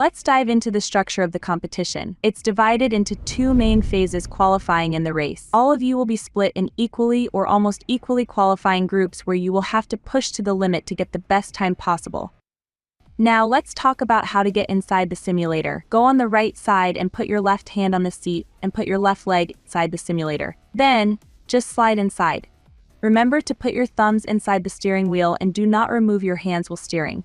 Let's dive into the structure of the competition. It's divided into two main phases qualifying in the race. All of you will be split in equally or almost equally qualifying groups where you will have to push to the limit to get the best time possible. Now let's talk about how to get inside the simulator. Go on the right side and put your left hand on the seat and put your left leg inside the simulator. Then, just slide inside. Remember to put your thumbs inside the steering wheel and do not remove your hands while steering.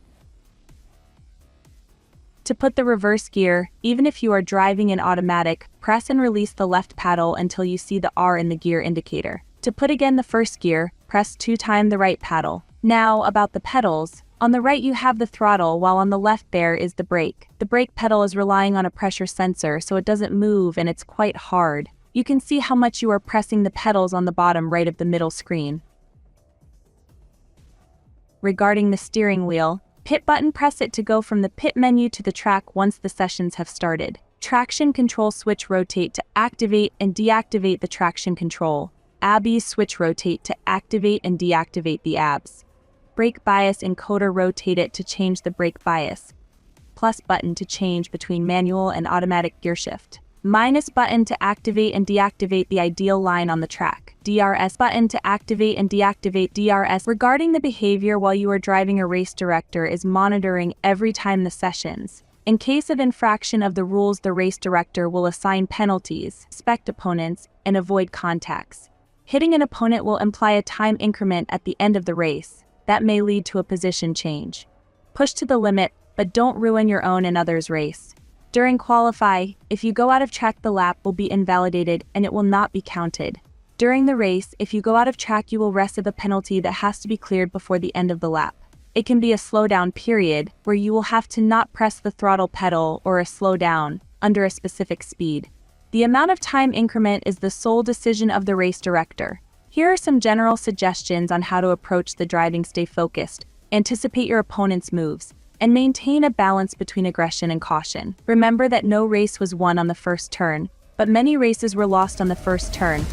To put the reverse gear, even if you are driving in automatic, press and release the left paddle until you see the R in the gear indicator. To put again the first gear, press 2 times the right paddle. Now, about the pedals. On the right you have the throttle, while on the left there is the brake. The brake pedal is relying on a pressure sensor, so it doesn't move and it's quite hard. You can see how much you are pressing the pedals on the bottom right of the middle screen. Regarding the steering wheel, pit button, press it to go from the pit menu to the track once the sessions have started. Traction control switch, rotate to activate and deactivate the traction control. ABS switch, rotate to activate and deactivate the ABS. Brake bias encoder, rotate it to change the brake bias. Plus button to change between manual and automatic gear shift. Minus button to activate and deactivate the ideal line on the track. DRS button to activate and deactivate DRS. Regarding the behavior while you are driving, a race director is monitoring every time the sessions. In case of infraction of the rules, the race director will assign penalties, inspect opponents, and avoid contacts. Hitting an opponent will imply a time increment at the end of the race. That may lead to a position change. Push to the limit, but don't ruin your own and others' race. During qualify, if you go out of track, the lap will be invalidated and it will not be counted. During the race, if you go out of track, you will receive a penalty that has to be cleared before the end of the lap. It can be a slowdown period, where you will have to not press the throttle pedal, or a slowdown under a specific speed. The amount of time increment is the sole decision of the race director. Here are some general suggestions on how to approach the driving. Stay focused, anticipate your opponent's moves, and maintain a balance between aggression and caution. Remember that no race was won on the first turn, but many races were lost on the first turn.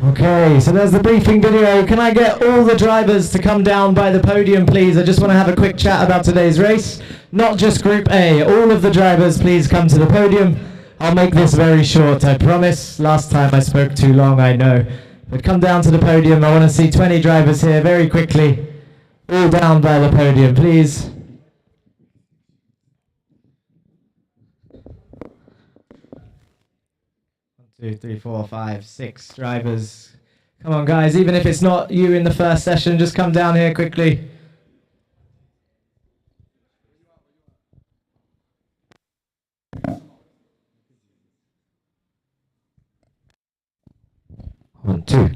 Okay, so there's the briefing video. Can I get all the drivers to come down by the podium, please? I just want to have a quick chat about today's race. Not just Group A, all of the drivers, please come to the podium. I'll make this very short, I promise. Last time I spoke too long, I know. But come down to the podium. I want to see 20 drivers here very quickly. All down by the podium, please. One, two, three, four, five, 6 drivers. Come on, guys, even if it's not you in the first session, just come down here quickly. One, two.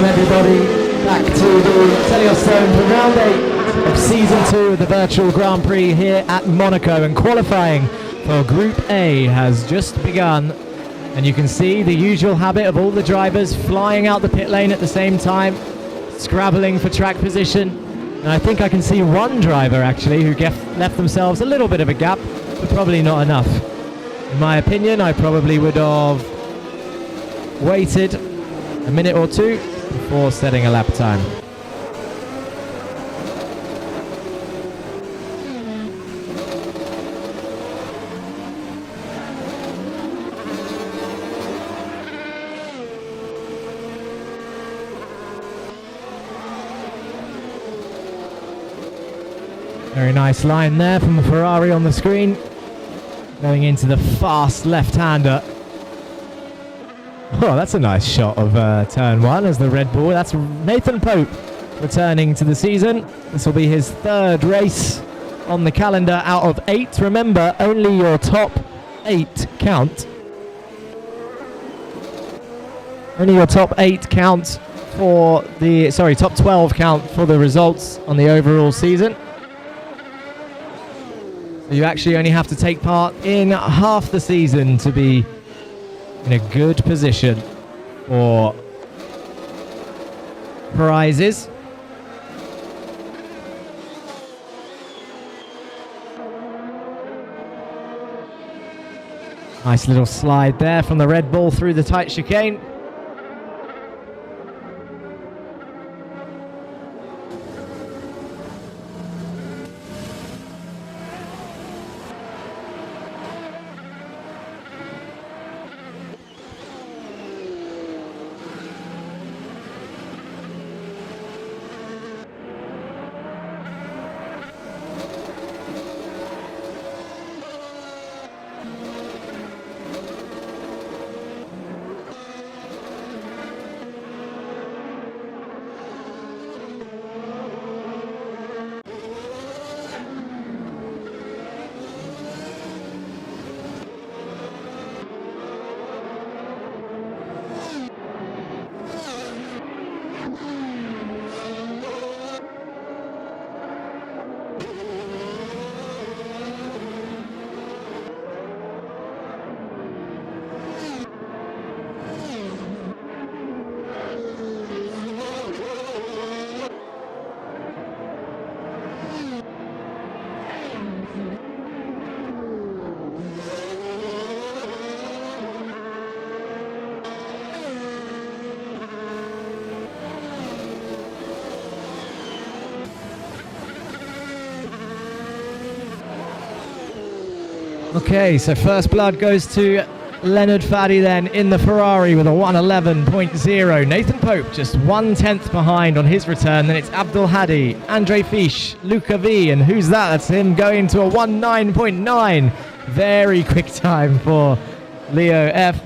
everybody back to the Teleios Dome for round 8 of season 2 of the virtual Grand Prix here at Monaco, and qualifying for Group A has just begun, and you can see the usual habit of all the drivers flying out the pit lane at the same time, scrabbling for track position. And I think I can see one driver actually who left themselves a little bit of a gap, but probably not enough. In my opinion, I probably would have waited a minute or two before setting a lap time. Very nice line there from the Ferrari on the screen, going into the fast left-hander. Oh, that's a nice shot of turn 1 as the Red Bull. That's Nathan Pope returning to the season. This will be his 3rd race on the calendar out of 8. Remember, only your top 8 count. Only your top 8 count for the, top 12 count for the results on the overall season. So you actually only have to take part in half the season to be in a good position for prizes. Nice little slide there from the Red Bull through the tight chicane. Okay, so first blood goes to Leonard Faddy then in the Ferrari with a 1:11.0. Nathan Pope just 1/10 behind on his return. Then it's Abdul Hadi, Andre Fisch, Luca V, and who's that? That's him going to a 1:9.9. Very quick time for Leo F.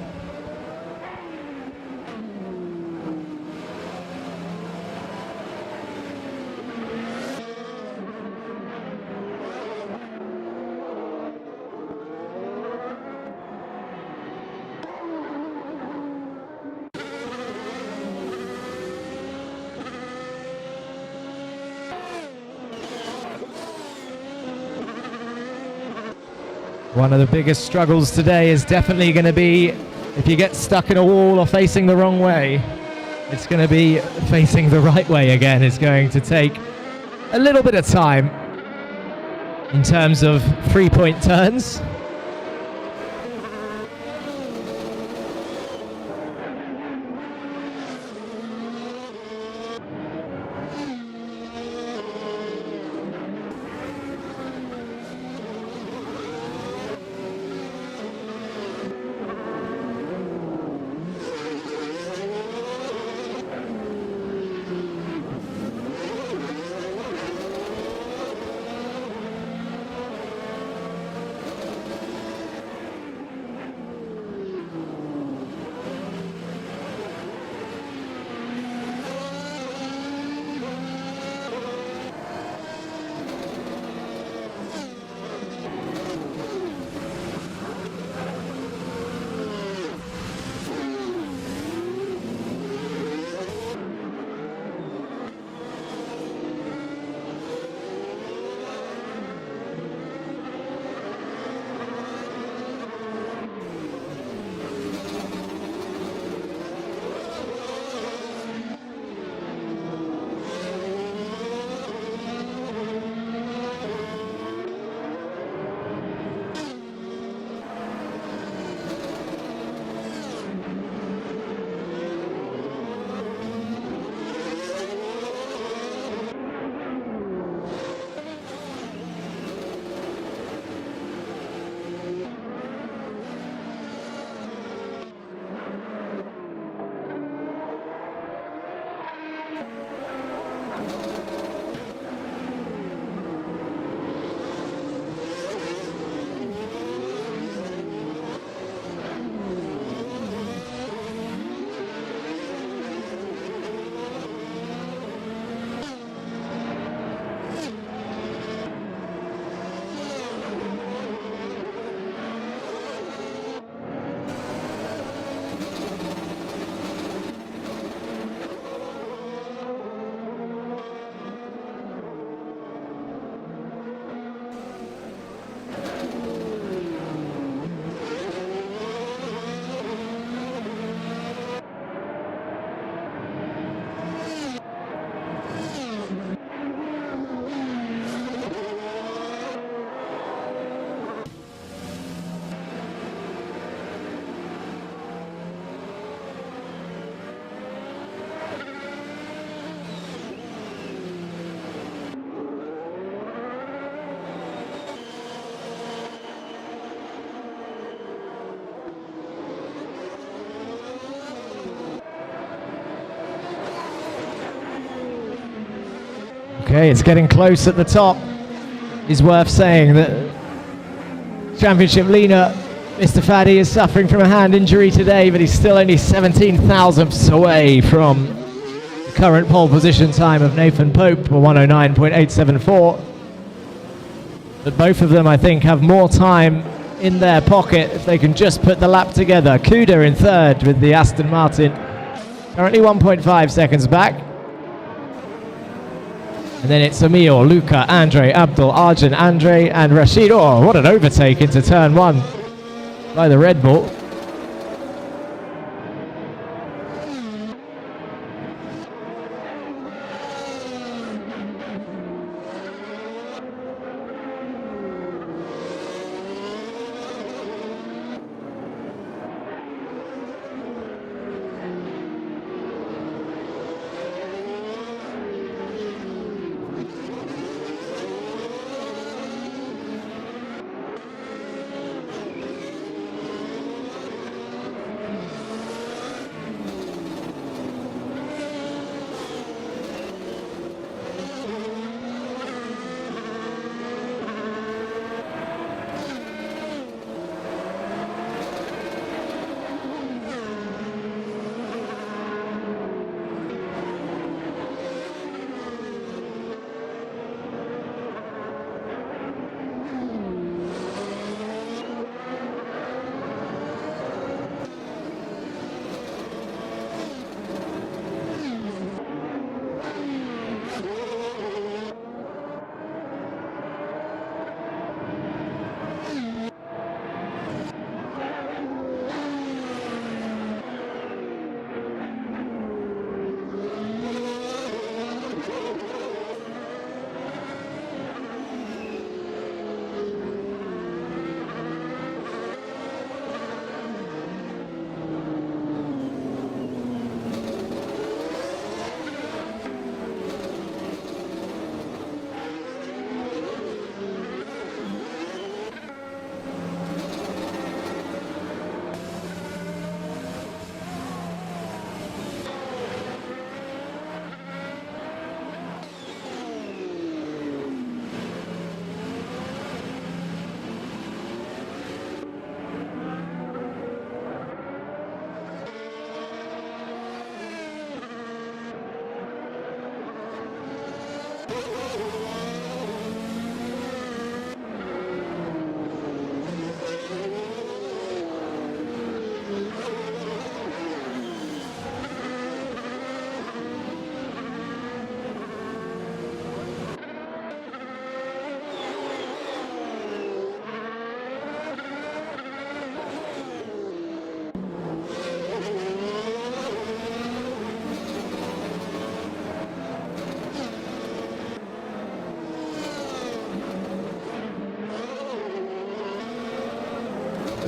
One of the biggest struggles today is definitely going to be if you get stuck in a wall or facing the wrong way. It's going to be facing the right way again. It's going to take a little bit of time in terms of 3-point turns. Okay, it's getting close at the top. It's worth saying that championship leader, Mr. Faddy, is suffering from a hand injury today, but he's still only 17 thousandths away from the current pole position time of Nathan Pope, 109.874. But both of them, I think, have more time in their pocket if they can just put the lap together. Kuda in third with the Aston Martin, currently 1.5 seconds back. And then it's Emil, Luca, Andre, Abdul, Arjun, Andre, and Rashid. Oh, what an overtake into turn one by the Red Bull.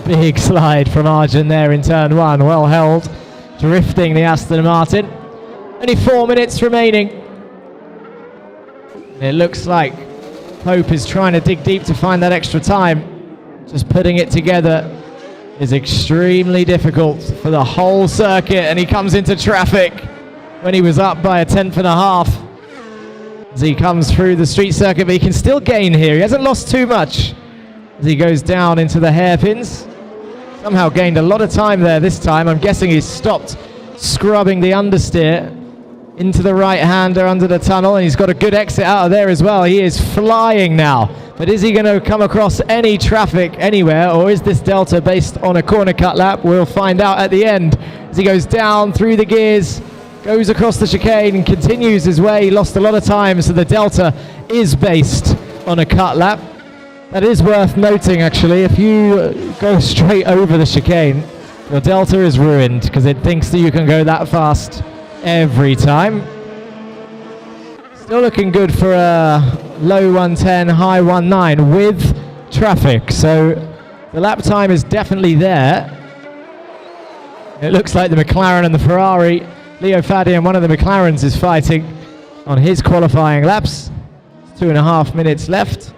Big slide from Arjun there in turn one, well held, drifting the Aston Martin. Only 4 minutes remaining. And it looks like Pope is trying to dig deep to find that extra time. Just putting it together is extremely difficult for the whole circuit, and he comes into traffic when he was up by a 1/10 and a half. As he comes through the street circuit, but he can still gain here. He hasn't lost too much as he goes down into the hairpins. Somehow gained a lot of time there this time. I'm guessing he's stopped scrubbing the understeer into the right-hander under the tunnel, and he's got a good exit out of there as well. He is flying now. But is he going to come across any traffic anywhere, or is this delta based on a corner cut lap? We'll find out at the end as he goes down through the gears, goes across the chicane and continues his way. He lost a lot of time, so the delta is based on a cut lap. That is worth noting, actually. If you go straight over the chicane, your delta is ruined because it thinks that you can go that fast every time. Still looking good for a low 110, high 19 with traffic. So the lap time is definitely there. It looks like the McLaren and the Ferrari. Leo Fadian, one of the McLarens, is fighting on his qualifying laps. 2.5 minutes left.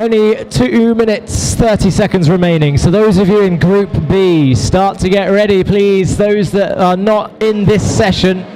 Only 2 minutes, 30 seconds remaining. So those of you in Group B, start to get ready, please. Those that are not in this session.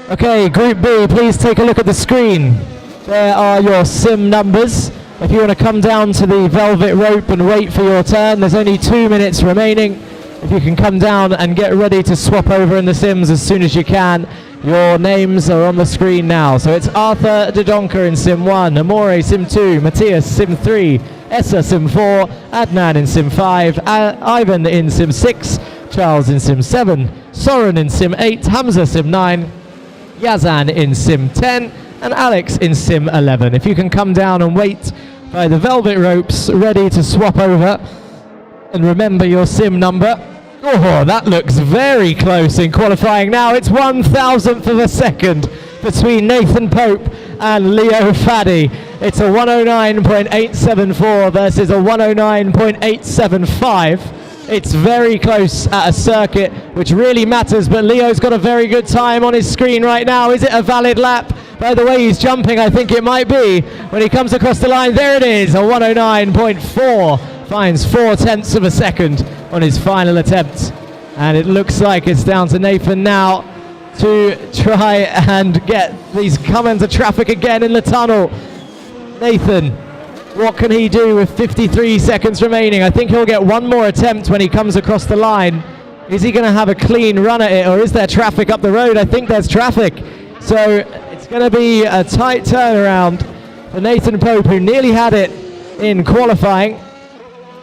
Okay, Group B, please take a look at the screen. There are your sim numbers. If you want to come down to the velvet rope and wait for your turn, there's only 2 minutes remaining. If you can come down and get ready to swap over in the sims as soon as you can. Your names are on the screen now. So it's Arthur Dodonka in sim 1, Amore sim 2, Matthias sim 3, Essa sim 4, Adnan in sim 5, Ivan in sim 6, Charles in sim 7, Soren in sim 8, Hamza sim 9, Yazan in sim 10, and Alex in sim 11. If you can come down and wait by the velvet ropes, ready to swap over, and remember your sim number. Oh, that looks very close in qualifying now. It's 1,000th of a second between Nathan Pope and Leo Faddy. It's a 109.874 versus a 109.875. It's very close at a circuit, which really matters, but Leo's got a very good time on his screen right now. Is it a valid lap? By the way he's jumping, I think it might be. When he comes across the line, there it is, a 109.4. Finds 4/10 of a second on his final attempt. And it looks like it's down to Nathan now to try and get these come into traffic again in the tunnel. Nathan, what can he do with 53 seconds remaining? I think he'll get one more attempt when he comes across the line. Is he going to have a clean run at it, or is there traffic up the road? I think there's traffic. So it's going to be a tight turnaround for Nathan Pope, who nearly had it in qualifying.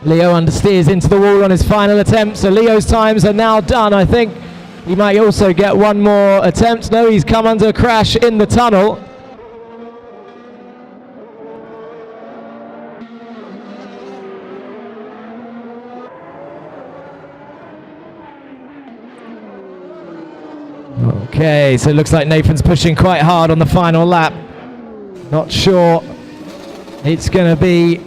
Leo understeers into the wall on his final attempt, so Leo's times are now done. I think he might also get one more attempt. No, he's come under a crash in the tunnel. Okay, so it looks like Nathan's pushing quite hard on the final lap. Not sure it's going to be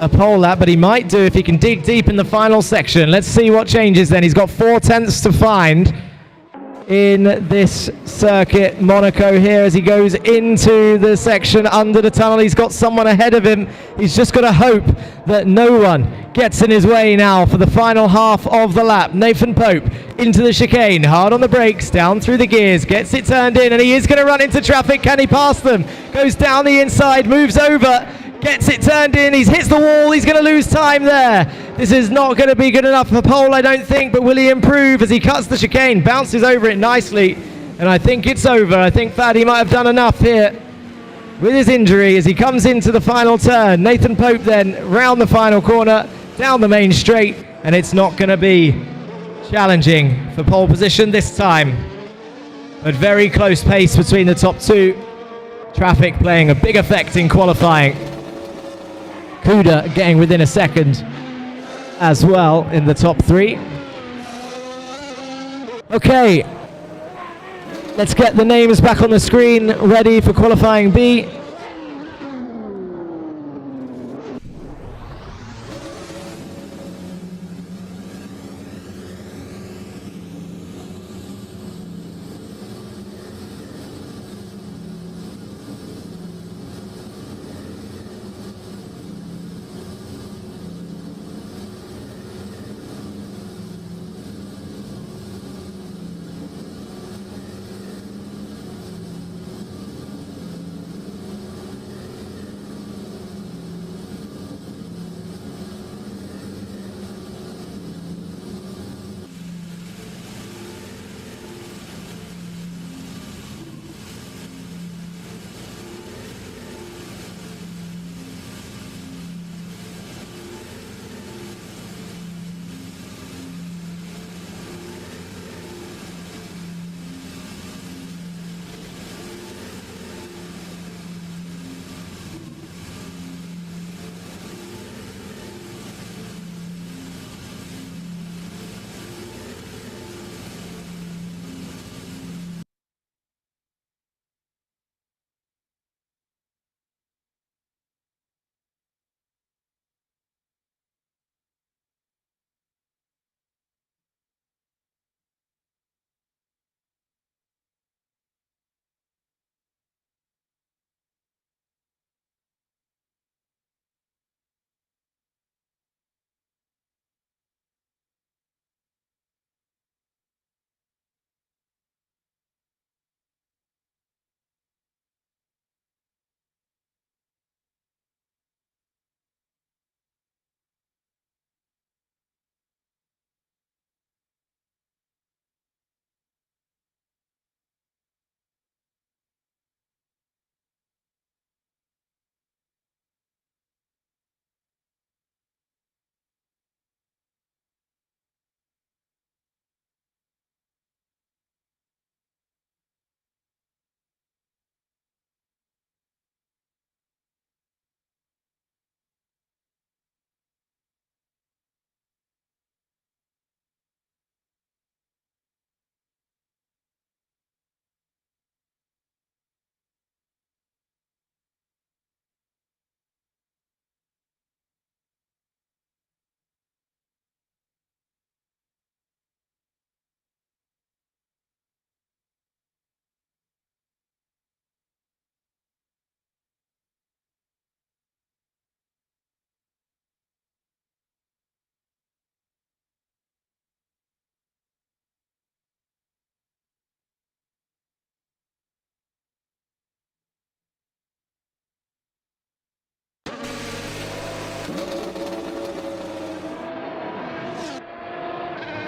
a pole lap, but he might do if he can dig deep in the final section. Let's see what changes then. He's got 4/10 to find in this circuit, Monaco, here as he goes into the section under the tunnel. He's got someone ahead of him. He's just got to hope that no one gets in his way now for the final half of the lap. Nathan Pope into the chicane, hard on the brakes, down through the gears, gets it turned in, and he is going to run into traffic. Can he pass them? Goes down the inside, moves over, gets it turned in, he's hits the wall, he's going to lose time there. This is not going to be good enough for pole, I don't think, but will he improve as he cuts the chicane, bounces over it nicely, and I think it's over. I think Faddy might have done enough here with his injury as he comes into the final turn. Nathan Pope then round the final corner, down the main straight, and it's not going to be challenging for pole position this time. But very close pace between the top two. Traffic playing a big effect in qualifying. Kuda getting within a second as well in the top three. Okay, let's get the names back on the screen, ready for qualifying B.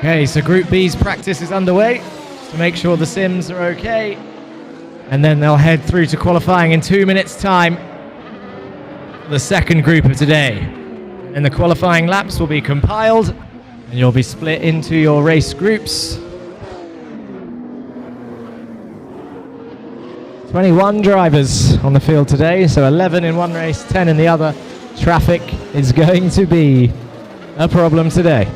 Okay, so Group B's practice is underway to make sure the sims are okay. And then they'll head through to qualifying in 2 minutes' time. The second group of today. And the qualifying laps will be compiled and you'll be split into your race groups. 21 drivers on the field today, so 11 in one race, 10 in the other. Traffic is going to be a problem today.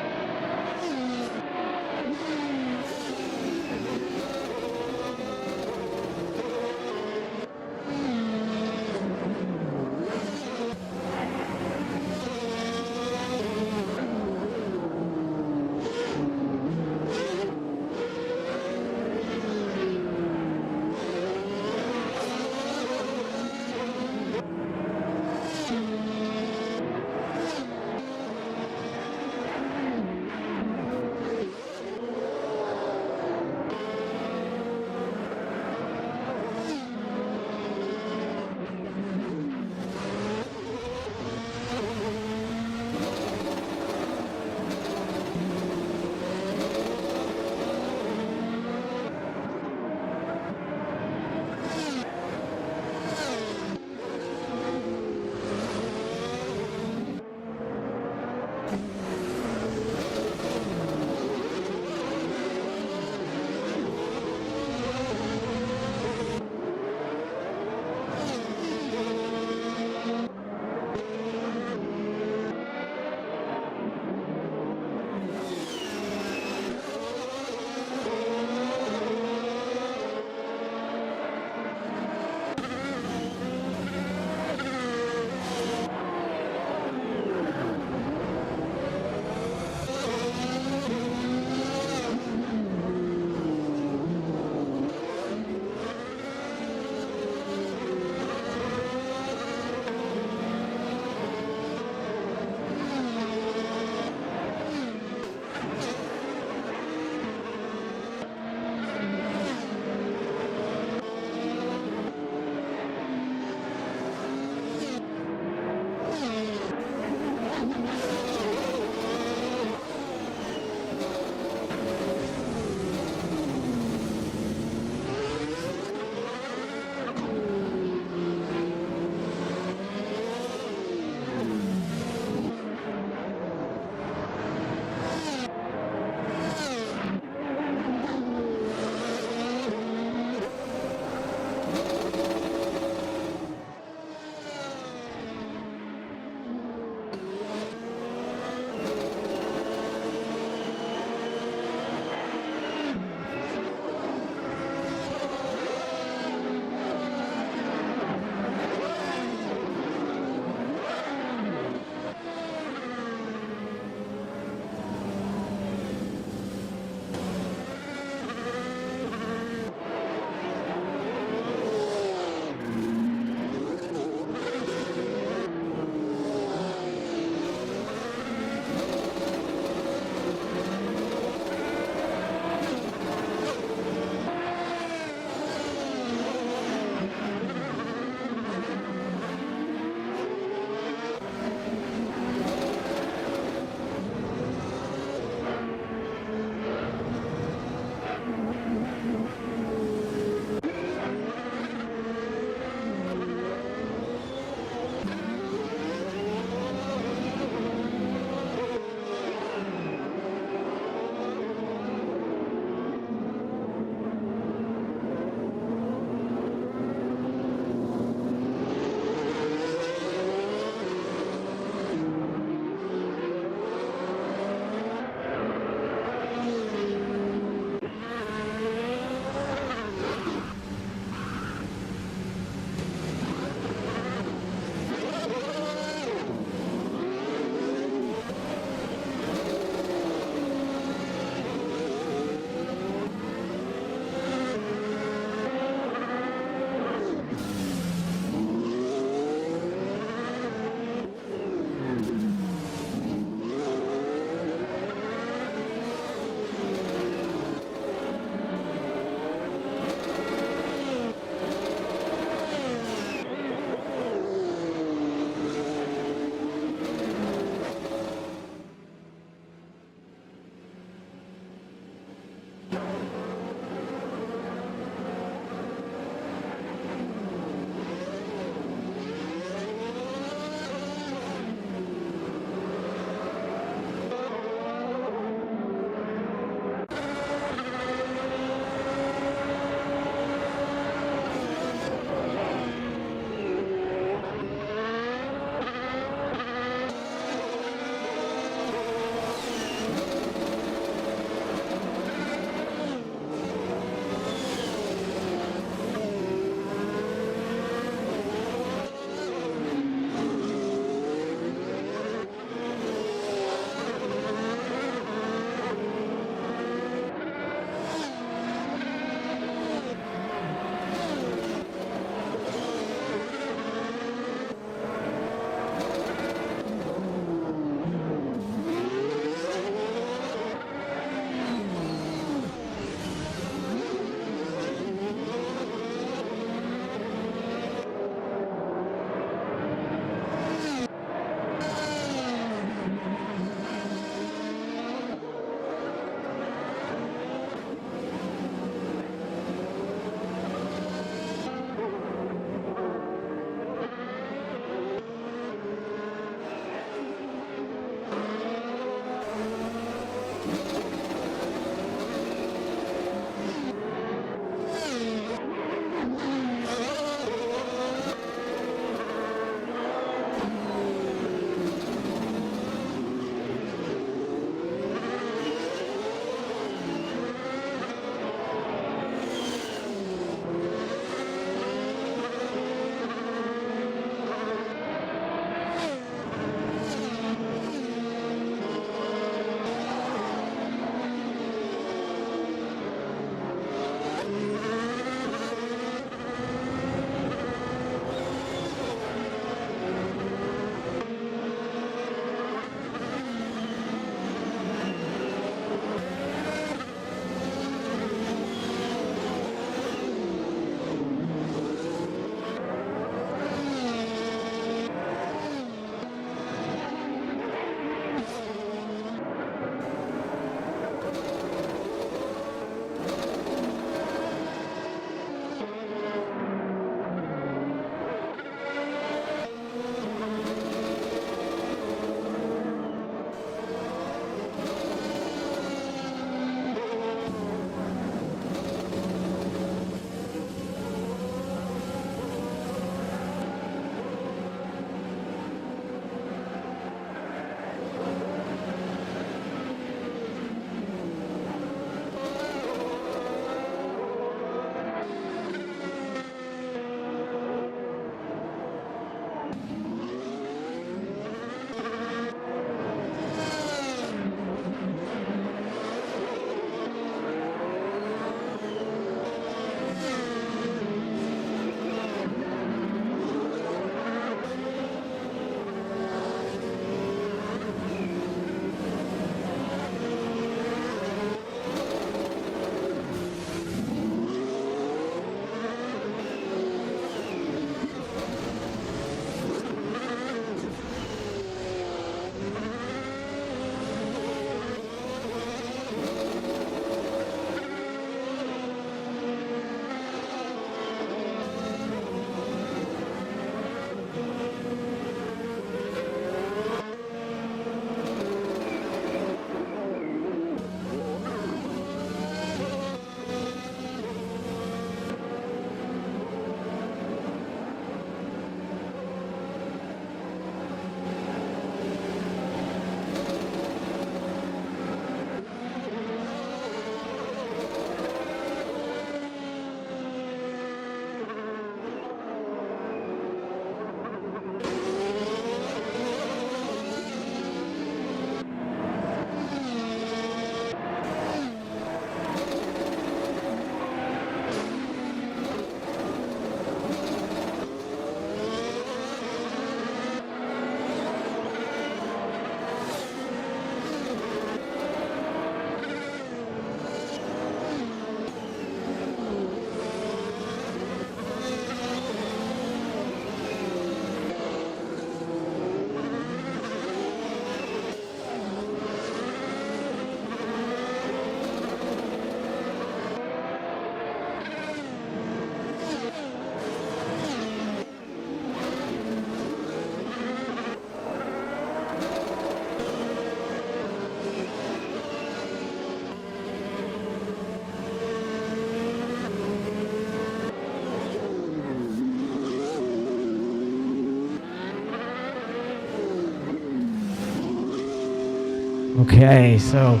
Okay, so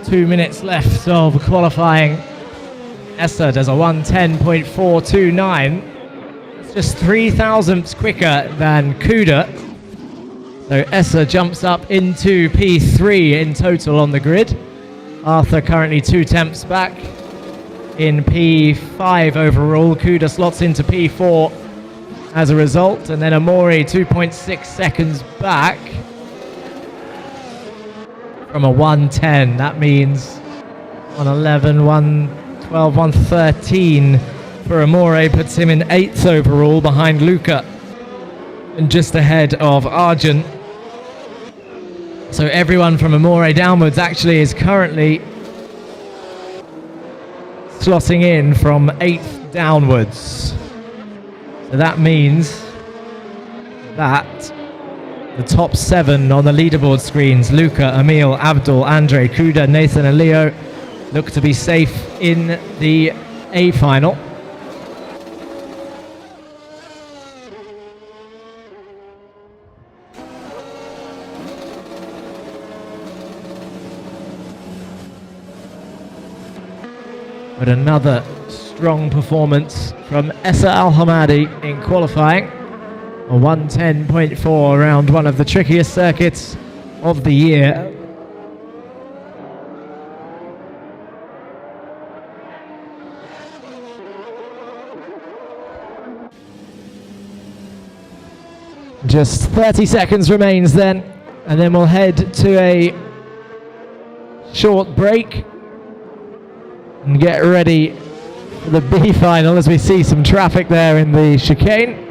2 minutes left of qualifying. Essa does a 1:10.429. It's just 3,000ths quicker than Kuda. So Essa jumps up into P3 in total on the grid. Arthur currently 2 tenths back in P5 overall. Kuda slots into P4 as a result. And then Amori 2.6 seconds back from a 1:10. That means 1:11, 1:12, 1:13 for Amore puts him in 8th overall behind Luca and just ahead of Arjun. So everyone from Amore downwards actually is currently slotting in from 8th downwards. So that means that the top 7 on the leaderboard screens, Luca, Emil, Abdul, Andre, Kuda, Nathan and Leo, look to be safe in the A final. But another strong performance from Essa Al-Hamadi in qualifying. A 1:10.4 around one of the trickiest circuits of the year. Just 30 seconds remains then, and then we'll head to a short break and get ready for the B final as we see some traffic there in the chicane.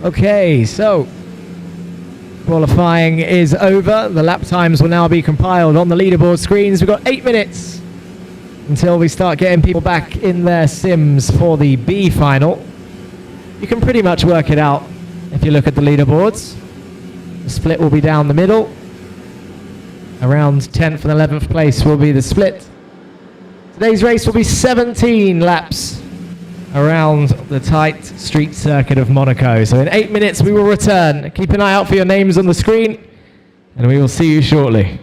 Okay, so qualifying is over. The lap times will now be compiled on the leaderboard screens. We've got 8 minutes until we start getting people back in their sims for the B final. You can pretty much work it out if you look at the leaderboards. The split will be down the middle. Around 10th and 11th place will be the split. Today's race will be 17 laps around the tight street circuit of Monaco. So in 8 minutes we will return. Keep an eye out for your names on the screen and we will see you shortly.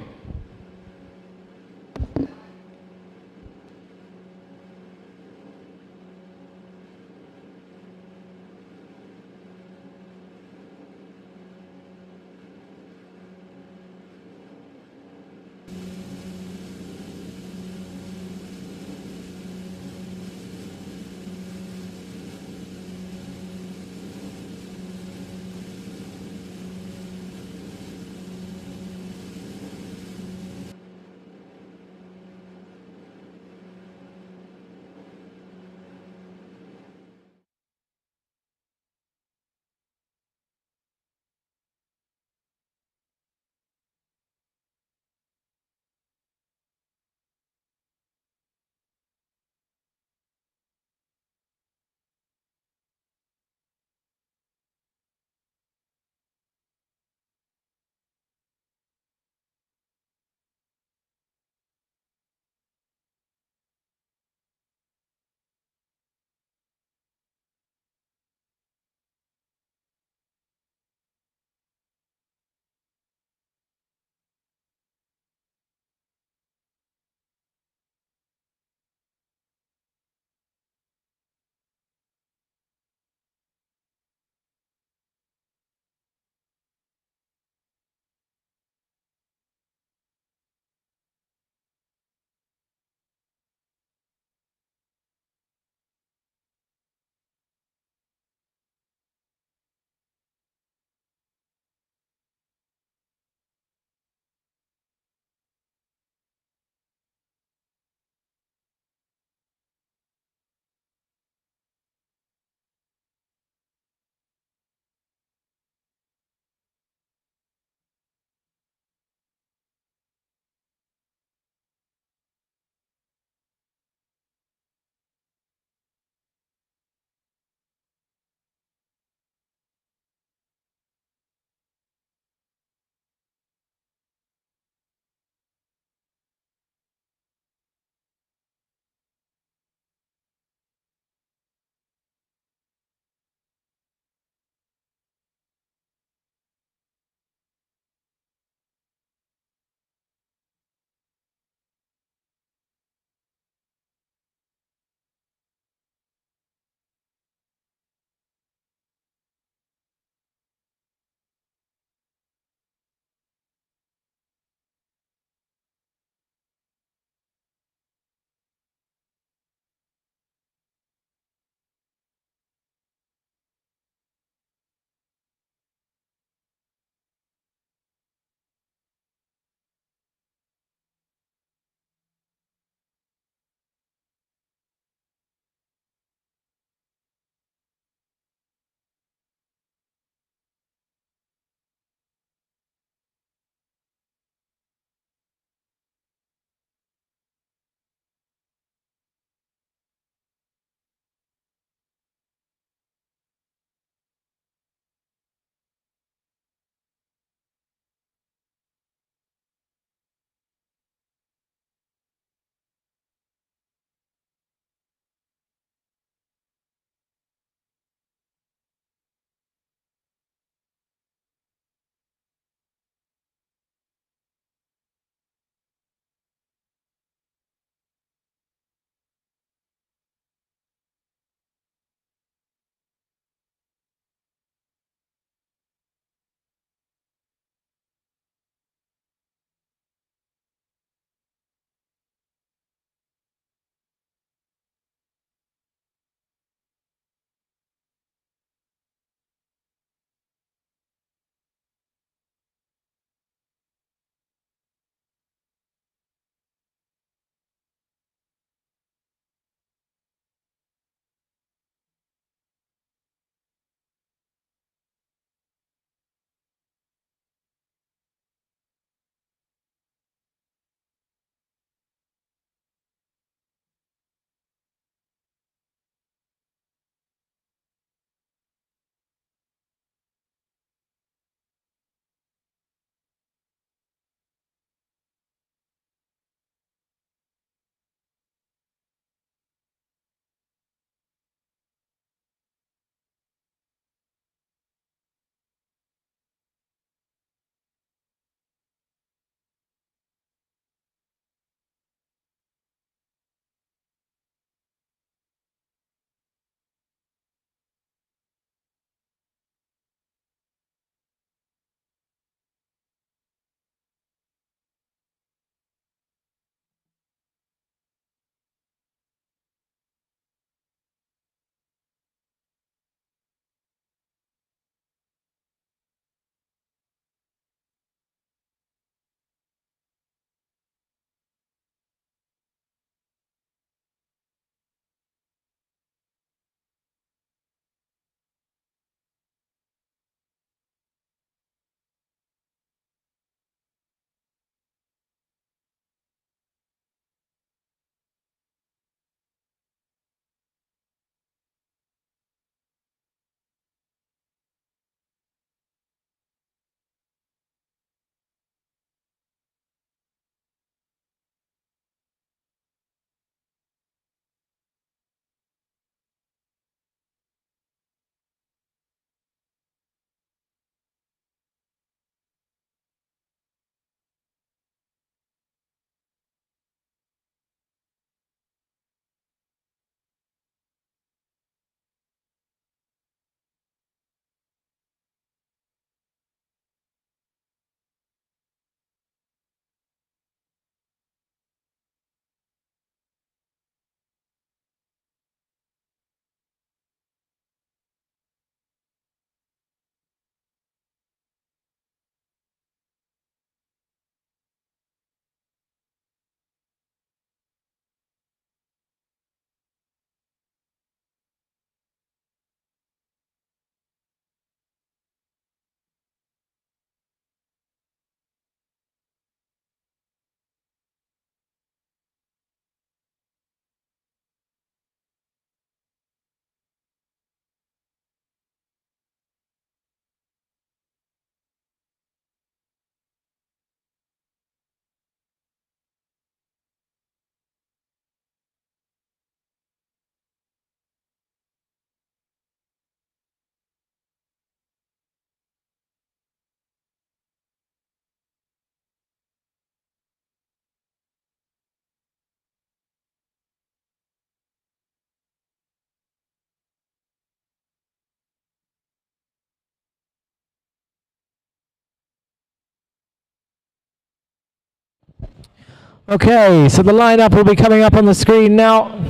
Okay, so the lineup will be coming up on the screen now.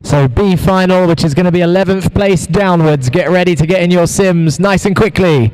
So B final, which is going to be 11th place downwards. Get ready to get in your sims nice and quickly.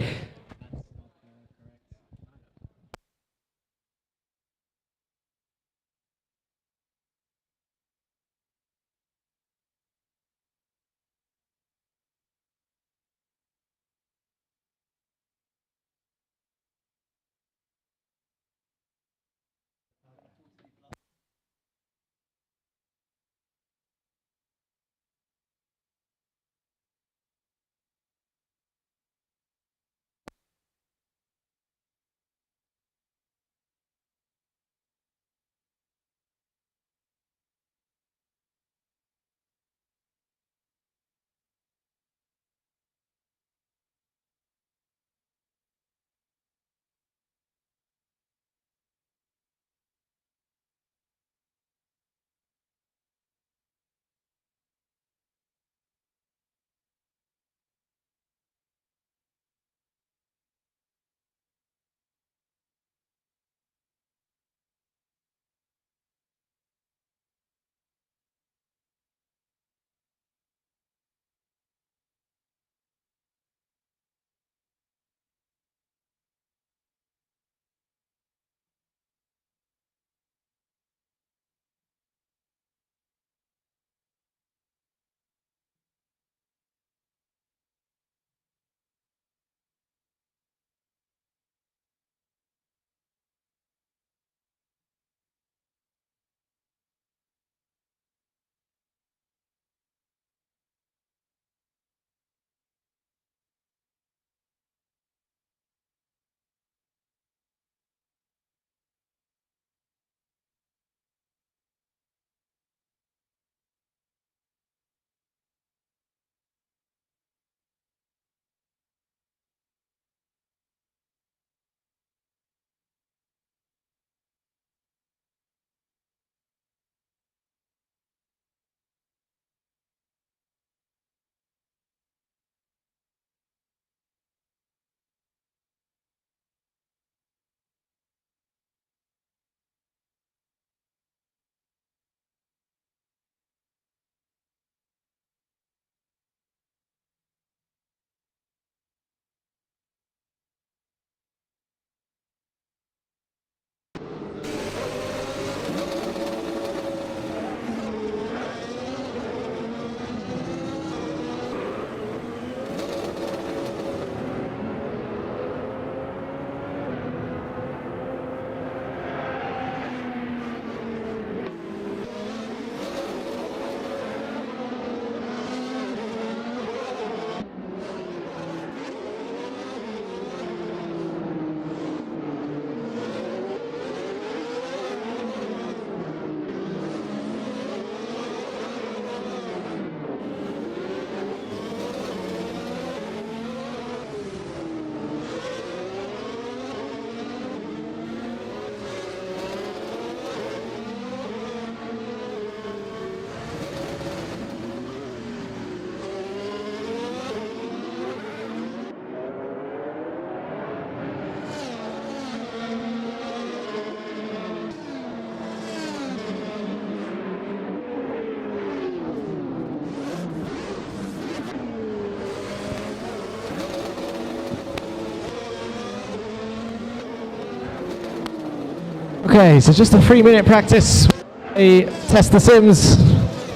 Okay, so just a 3-minute practice. We test the sims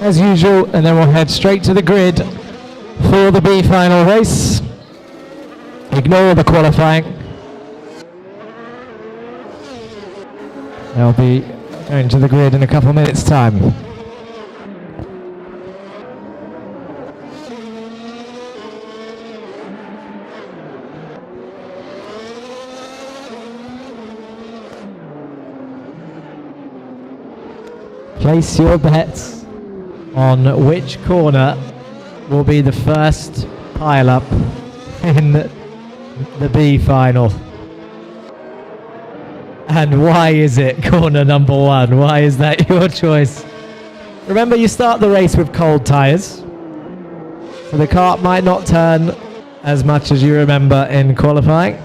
as usual, and then we'll head straight to the grid for the B final race. Ignore the qualifying. They'll be going to the grid in a couple minutes' time. Place your bets on which corner will be the first pile-up in the B final. And why is it corner number 1? Why is that your choice? Remember, you start the race with cold tyres, so the kart might not turn as much as you remember in qualifying.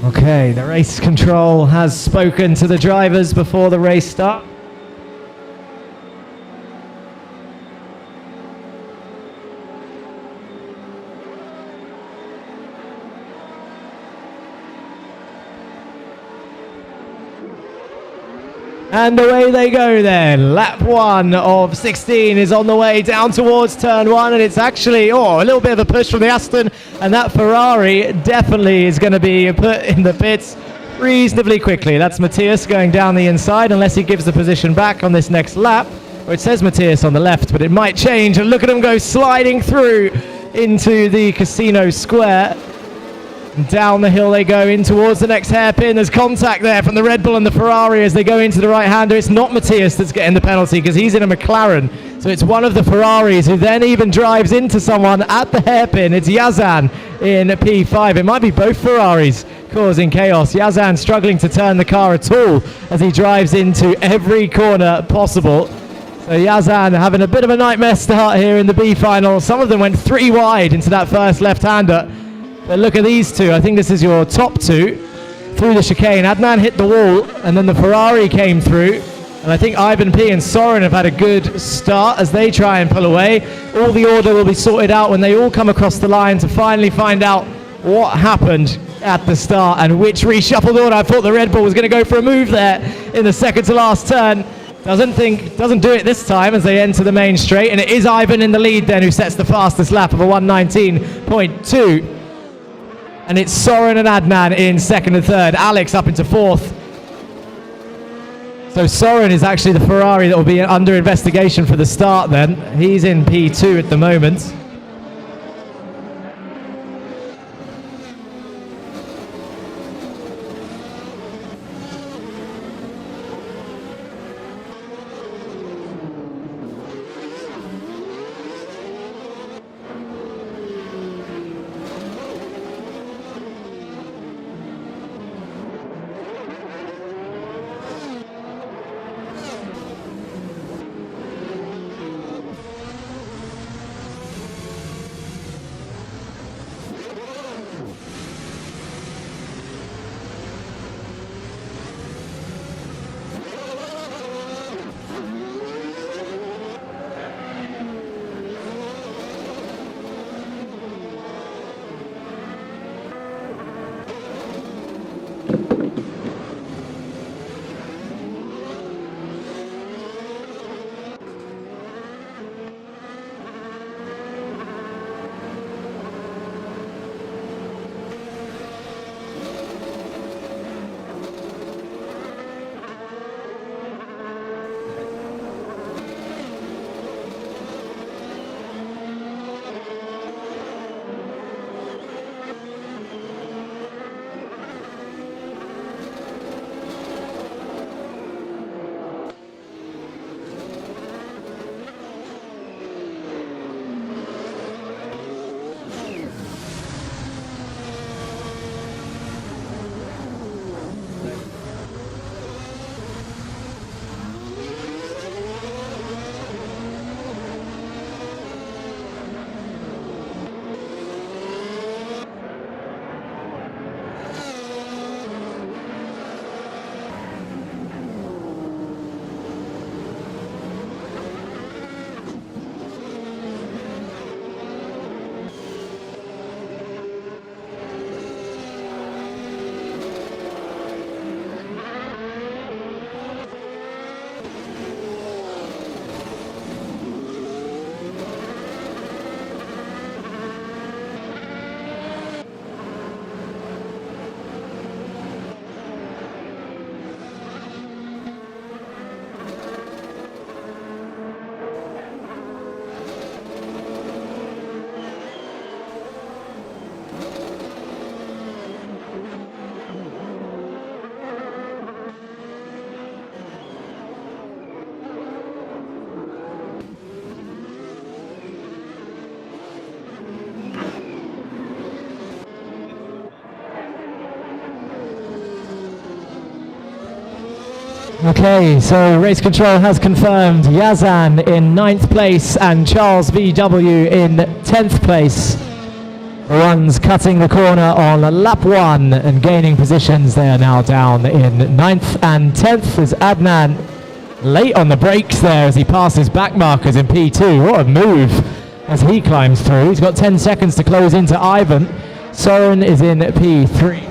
Okay, the race control has spoken to the drivers before the race start. And away they go then. Lap 1 of 16 is on the way down towards turn 1, and it's actually, a little bit of a push from the Aston, and that Ferrari definitely is going to be put in the pits reasonably quickly. That's Matthias going down the inside, unless he gives the position back on this next lap. Or it says Matthias on the left, but it might change, and look at him go sliding through into the casino square. Down the hill they go in towards the next hairpin. There's contact there from the Red Bull and the Ferrari as they go into the right-hander. It's not Matthias that's getting the penalty because he's in a McLaren. So it's one of the Ferraris who then even drives into someone at the hairpin. It's Yazan in P5. It might be both Ferraris causing chaos. Yazan struggling to turn the car at all as he drives into every corner possible. So Yazan having a bit of a nightmare start here in the B final. Some of them went 3 wide into that first left-hander. But look at these two. I think this is your top two through the chicane. Adnan hit the wall, and then the Ferrari came through. And I think Ivan P and Soren have had a good start as they try and pull away. All the order will be sorted out when they all come across the line to finally find out what happened at the start and which reshuffled order. I thought the Red Bull was going to go for a move there in the second to last turn. Doesn't do it this time as they enter the main straight. And it is Ivan in the lead then who sets the fastest lap of a 1:19.2. And it's Soren and Adnan in second and third. Alex up into fourth. So Soren is actually the Ferrari that will be under investigation for the start then. He's in P2 at the moment. Okay, so race control has confirmed Yazan in 9th place and Charles VW in 10th place. The ones cutting the corner on lap 1 and gaining positions. They are now down in 9th and 10th as Adnan late on the brakes there as he passes back markers in P2. What a move as he climbs through. He's got 10 seconds to close into Ivan. Soren is in P3.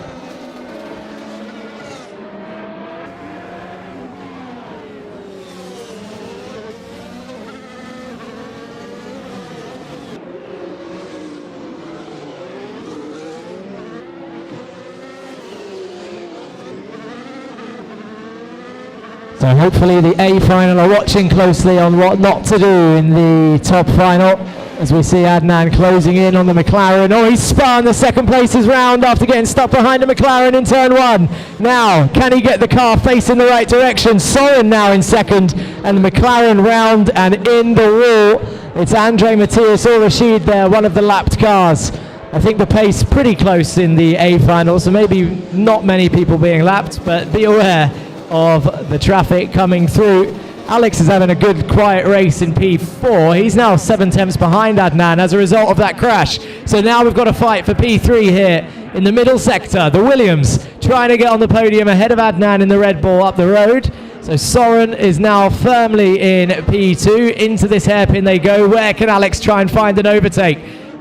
So hopefully the A final are watching closely on what not to do in the top final as we see Adnan closing in on the McLaren. Oh, he's spun the second places round after getting stuck behind the McLaren in turn 1. Now, can he get the car facing the right direction? Soren now in second and the McLaren round and in the wall. It's Andre, Matthias or Rashid there, one of the lapped cars. I think the pace pretty close in the A final, so maybe not many people being lapped, but be aware of the traffic coming through. Alex is having a good quiet race in P4. He's now 7 tenths behind Adnan as a result of that crash. So now we've got a fight for P3 here in the middle sector. The Williams trying to get on the podium ahead of Adnan in the Red Bull up the road. So Soren is now firmly in P2. Into this hairpin they go. Where can Alex try and find an overtake?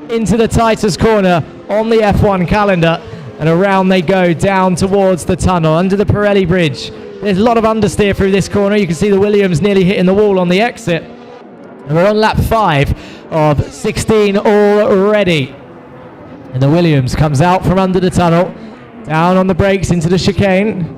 Into the tightest corner on the F1 calendar. And around they go down towards the tunnel under the Pirelli bridge. There's a lot of understeer through this corner. You can see the Williams nearly hitting the wall on the exit. And we're on lap 5 of 16 already. And the Williams comes out from under the tunnel, down on the brakes into the chicane.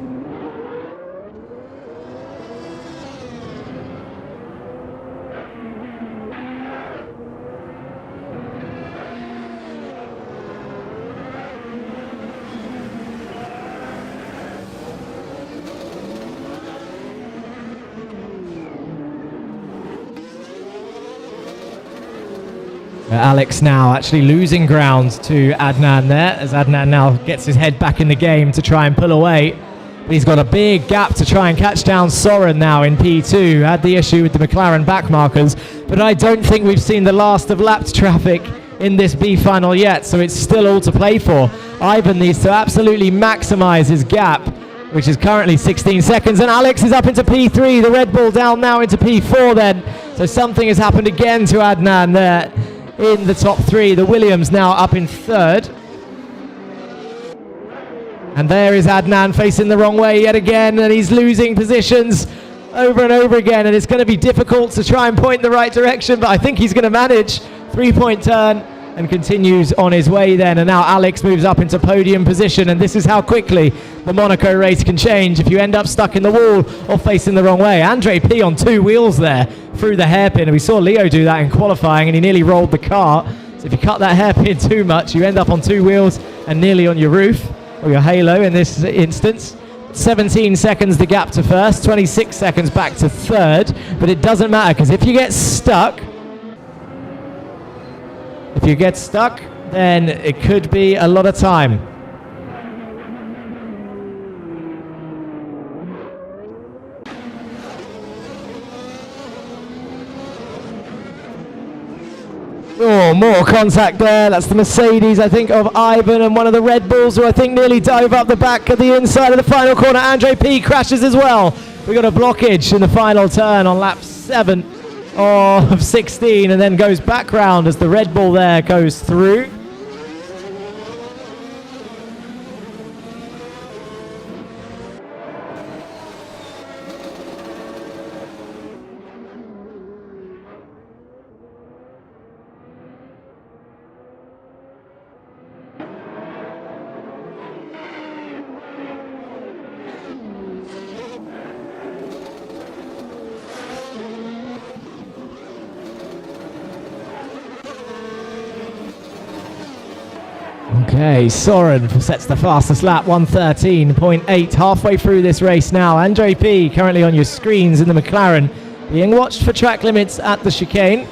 Alex now actually losing ground to Adnan there as Adnan now gets his head back in the game to try and pull away. But he's got a big gap to try and catch down Soren now in P2. Had the issue with the McLaren back markers, but I don't think we've seen the last of lapped traffic in this B final yet, so it's still all to play for. Ivan needs to absolutely maximize his gap, which is currently 16 seconds, and Alex is up into P3. The Red Bull down now into P4 then. So something has happened again to Adnan there in the top 3. The Williams now up in 3rd. And there is Adnan facing the wrong way yet again, and he's losing positions over and over again, and it's going to be difficult to try and point in the right direction, but I think he's going to manage. 3-point turn and continues on his way then, and now Alex moves up into podium position, and this is how quickly the Monaco race can change if you end up stuck in the wall or facing the wrong way. Andre P on 2 wheels there through the hairpin, and we saw Leo do that in qualifying and he nearly rolled the car. So if you cut that hairpin too much, you end up on 2 wheels and nearly on your roof, or your halo in this instance. 17 seconds the gap to first, 26 seconds back to third, but it doesn't matter because if you get stuck, then it could be a lot of time. Oh, more contact there. That's the Mercedes, I think, of Ivan, and one of the Red Bulls who I think nearly dove up the back of the inside of the final corner. Andre P crashes as well. We got a blockage in the final turn on lap 7 of 16, and then goes back round as the Red Bull there goes through. Okay, Soren sets the fastest lap, 1:13.8, halfway through this race now. Andre P currently on your screens in the McLaren, being watched for track limits at the chicane.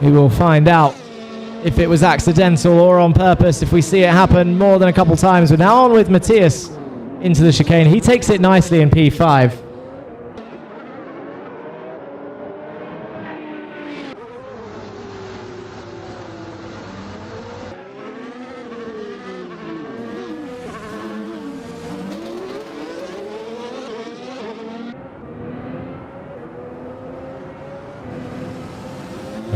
We will find out if it was accidental or on purpose if we see it happen more than a couple times. We're now on with Matthias into the chicane. He takes it nicely in P5.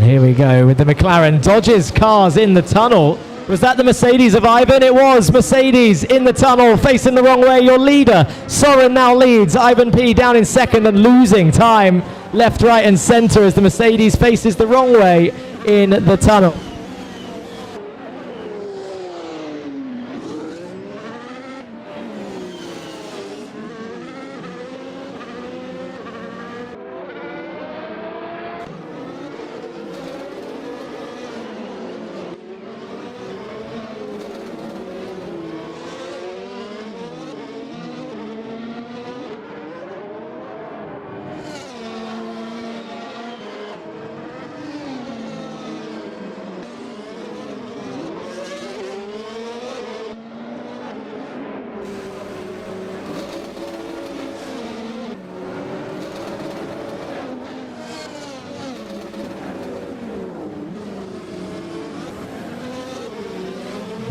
here we go with the McLaren. Dodges cars in the tunnel. Was that the Mercedes of Ivan? It was. Mercedes in the tunnel, facing the wrong way. Your leader, Soren, now leads. Ivan P down in second and losing time left, right and center as the Mercedes faces the wrong way in the tunnel.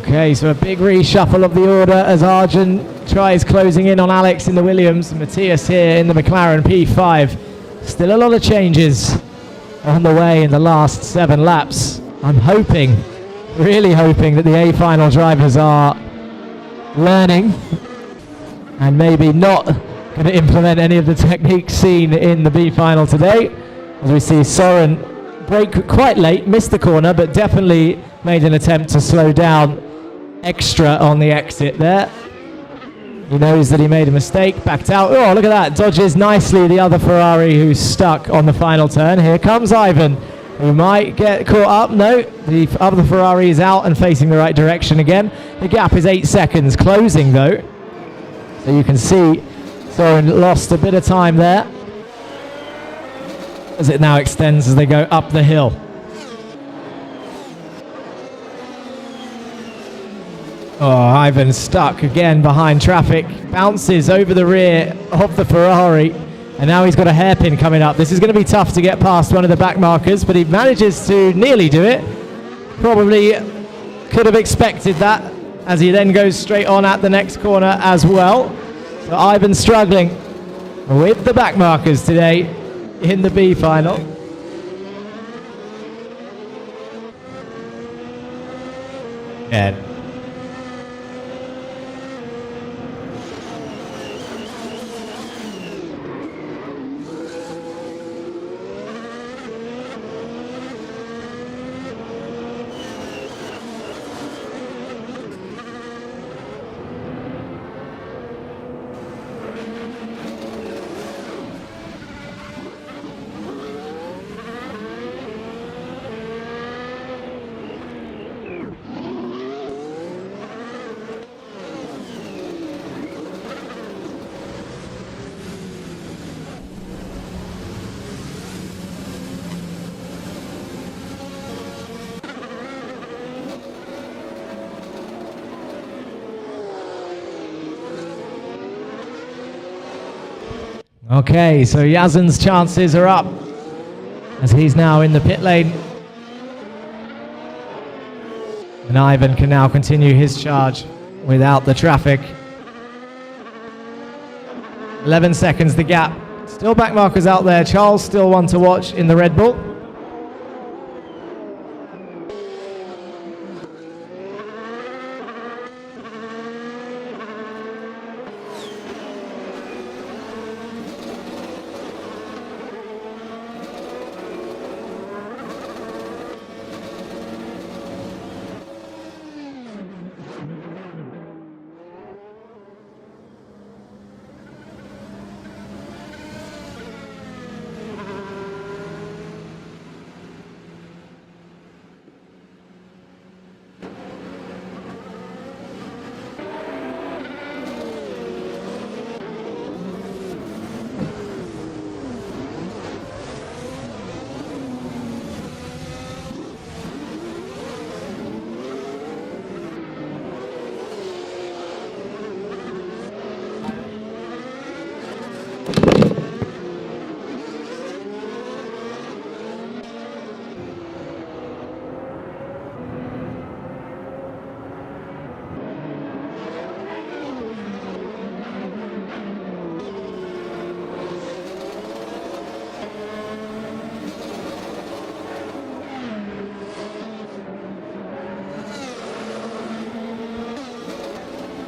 Okay, so a big reshuffle of the order as Arjun tries closing in on Alex in the Williams. Matthias here in the McLaren P5. Still a lot of changes on the way in the last 7 laps. I'm hoping, really hoping that the A final drivers are learning and maybe not going to implement any of the techniques seen in the B final today. As we see Soren brake quite late, missed the corner, but definitely made an attempt to slow down extra on the exit there. He knows that he made a mistake, backed out. Oh, look at that, dodges nicely the other Ferrari who's stuck on the final turn. Here comes Ivan, who might get caught up. No, the other Ferrari is out and facing the right direction again. The gap is 8 seconds, closing though. So you can see Soren lost a bit of time there as it now extends as they go up the hill. Oh, Ivan stuck again behind traffic, bounces over the rear of the Ferrari, and now he's got a hairpin coming up. This is going to be tough to get past one of the back markers, but he manages to nearly do it. Probably could have expected that, as he then goes straight on at the next corner as well. So Ivan struggling with the back markers today in the B final. Yeah. Okay, so Yazin's chances are up as he's now in the pit lane. And Ivan can now continue his charge without the traffic. 11 seconds the gap. Still back markers out there. Charles still one to watch in the Red Bull.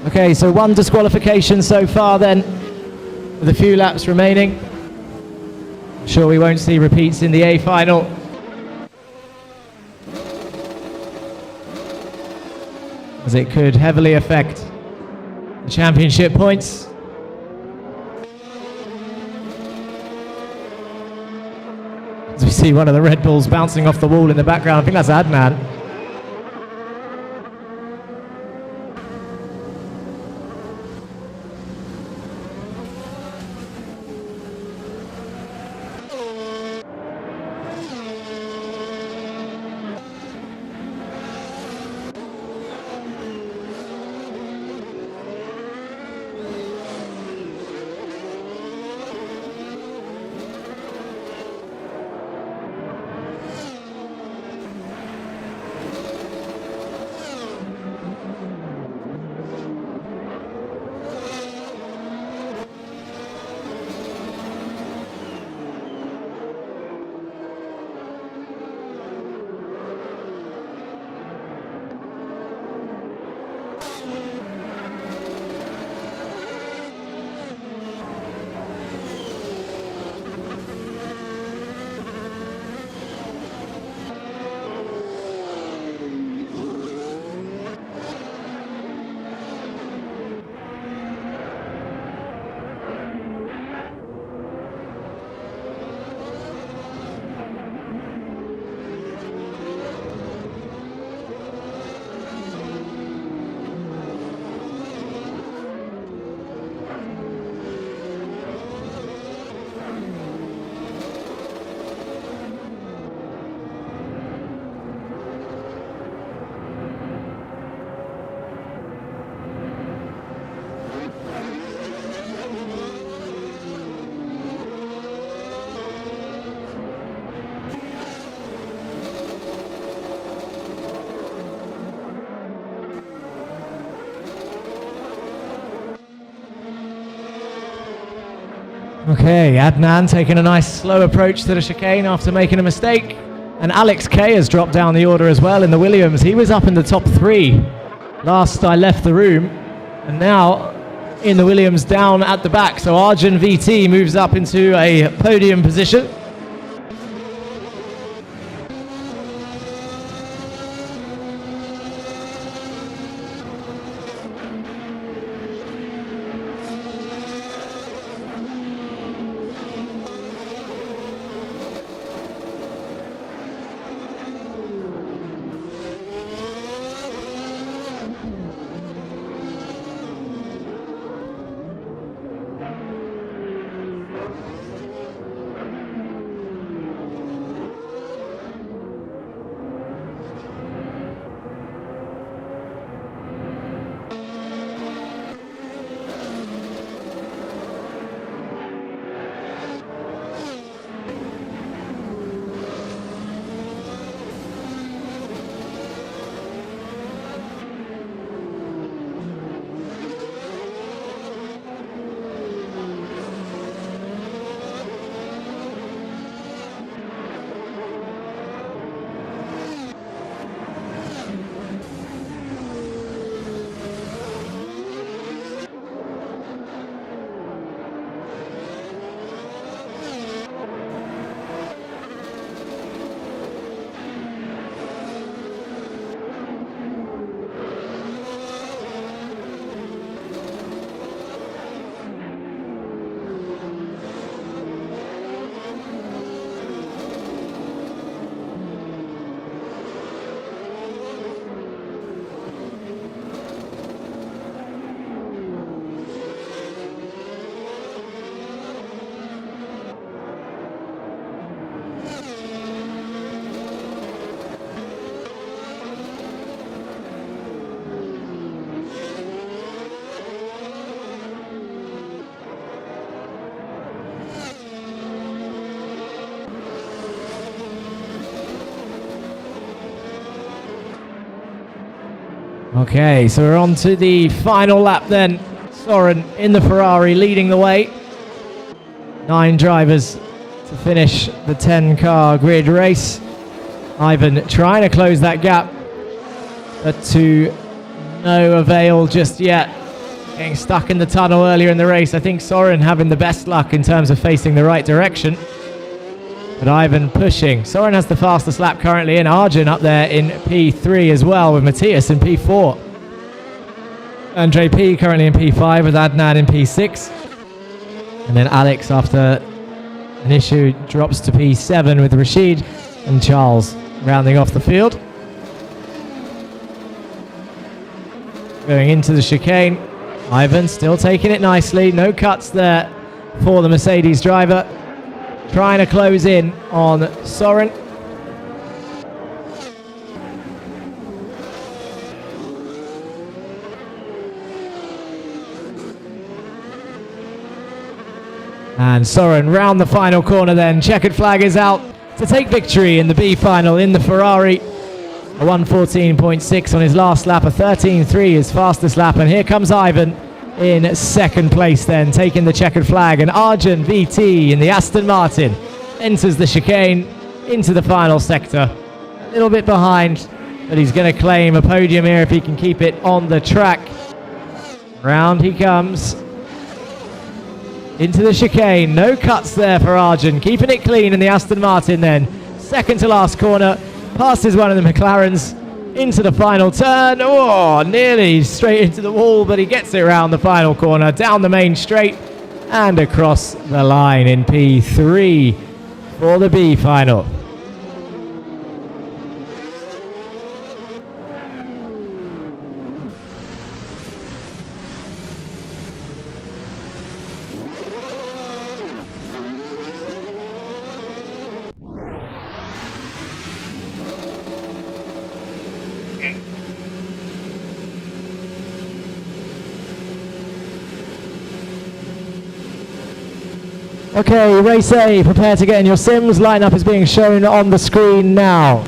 Okay, so one disqualification so far then, with a few laps remaining. I'm sure we won't see repeats in the A final. As it could heavily affect the championship points. As we see one of the Red Bulls bouncing off the wall in the background, I think that's Adnan. Okay, Adnan taking a nice slow approach to the chicane after making a mistake. And Alex Kay has dropped down the order as well in the Williams. He was up in the top 3 last I left the room. And now in the Williams down at the back. So Arjun VT moves up into a podium position. Okay, so we're on to the final lap then. Soren in the Ferrari leading the way. 9 drivers to finish the 10-car grid race. Ivan trying to close that gap, but to no avail just yet. getting stuck in the tunnel earlier in the race. I think Soren having the best luck in terms of facing the right direction. But Ivan pushing. Soren has the fastest lap currently, and Arjun up there in P3 as well, with Matthias in P4. Andre P currently in P5 with Adnan in P6. And then Alex, after an issue, drops to P7 with Rashid and Charles rounding off the field. Going into the chicane. Ivan still taking it nicely. No cuts there for the Mercedes driver. Trying to close in on Soren. And Soren round the final corner then. Checkered flag is out to take victory in the B final in the Ferrari. A 1:14.6 on his last lap, a 13.3 his fastest lap. And here comes Ivan in second place then, taking the checkered flag. And Arjun VT in the Aston Martin enters the chicane into the final sector. A little bit behind, but he's going to claim a podium here if he can keep it on the track. Round he comes. Into the chicane. No cuts there for Arjun. Keeping it clean in the Aston Martin then. Second to last corner. Passes one of the McLarens into the final turn. Oh, nearly straight into the wall, but he gets it around the final corner, down the main straight and across the line in P3 for the B final. Okay, race A, prepare to get in your sims. Lineup is being shown on the screen now.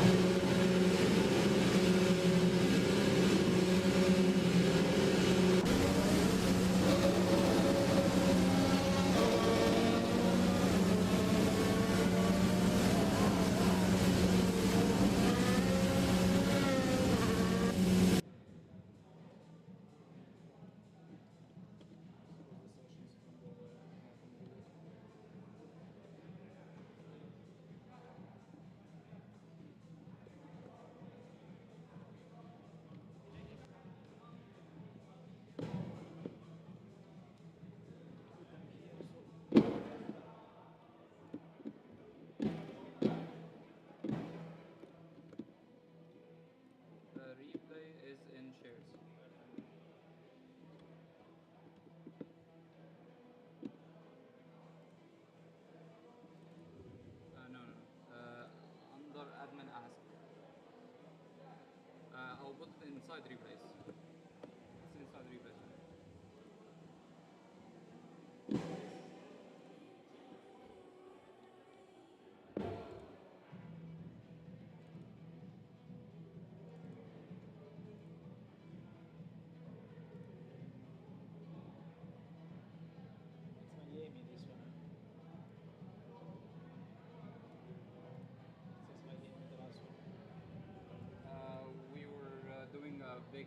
We were doing a big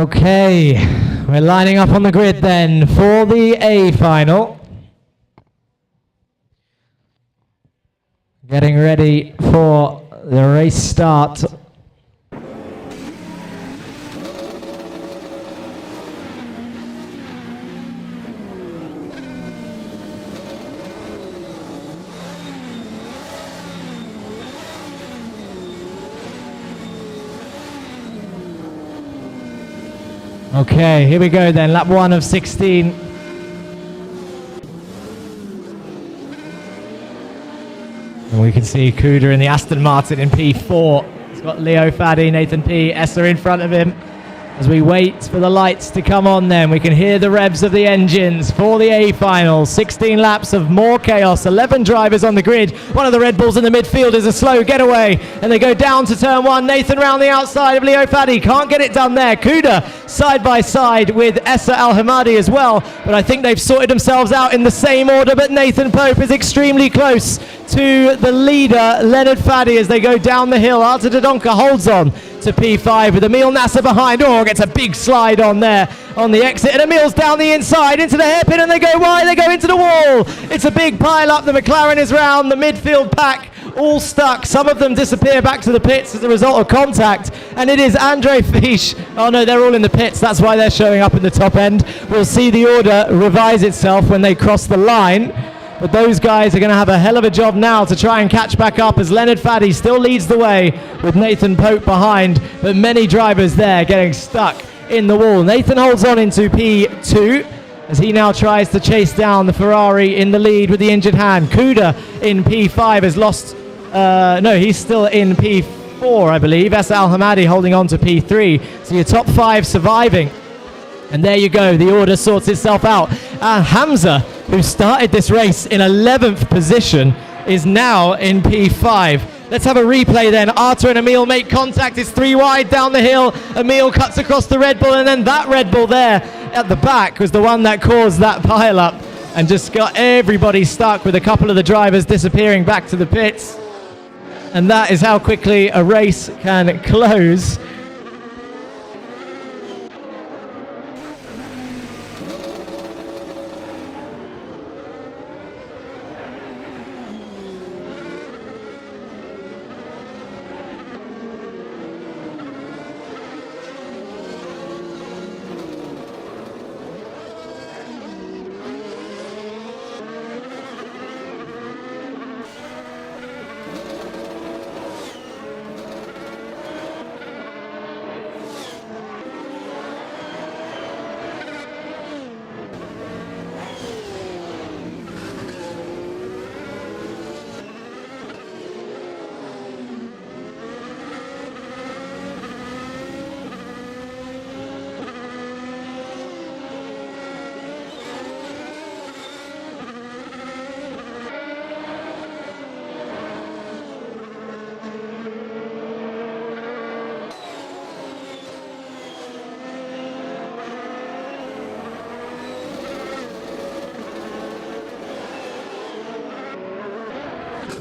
Okay, we're lining up on the grid then for the A final. Getting ready for the race start. Okay, here we go then, lap 1 of 16. And we can see Kuda in the Aston Martin in P4. He's got Leo Faddy, Nathan P, Essa in front of him. As we wait for the lights to come on then, we can hear the revs of the engines for the A final. 16 laps of more chaos, 11 drivers on the grid. One of the Red Bulls in the midfield is a slow getaway, and they go down to turn 1. Nathan round the outside of Leo Faddy, can't get it done there. Kuda side by side with Essa Al Hamadi as well, but I think they've sorted themselves out in the same order, but Nathan Pope is extremely close to the leader, Leonard Faddy, as they go down the hill. Arta Dodonka holds on to P5 with Emil Nasser behind. Oh, gets a big slide on there on the exit, and Emil's down the inside into the hairpin, and they go wide, they go into the wall. It's a big pile up. The McLaren is round, the midfield pack all stuck. Some of them disappear back to the pits as a result of contact, and it is Andre Fisch. Oh no, they're all in the pits, that's why they're showing up in the top end. We'll see the order revise itself when they cross the line. But those guys are going to have a hell of a job now to try and catch back up, as Leonard Faddy still leads the way with Nathan Pope behind, but many drivers there getting stuck in the wall. Nathan holds on into P2 as he now tries to chase down the Ferrari in the lead with the injured hand. Kuda in P5 has lost, no, he's still in P4, I believe. Essa Al Hamadi holding on to P3. So your top 5 surviving. And there you go, the order sorts itself out. Hamza, who started this race in 11th position, is now in P5. Let's have a replay then. Arta and Emil make contact. It's 3 wide down the hill. Emil cuts across the Red Bull, and then that Red Bull there at the back was the one that caused that pile-up and just got everybody stuck, with a couple of the drivers disappearing back to the pits. And that is how quickly a race can close.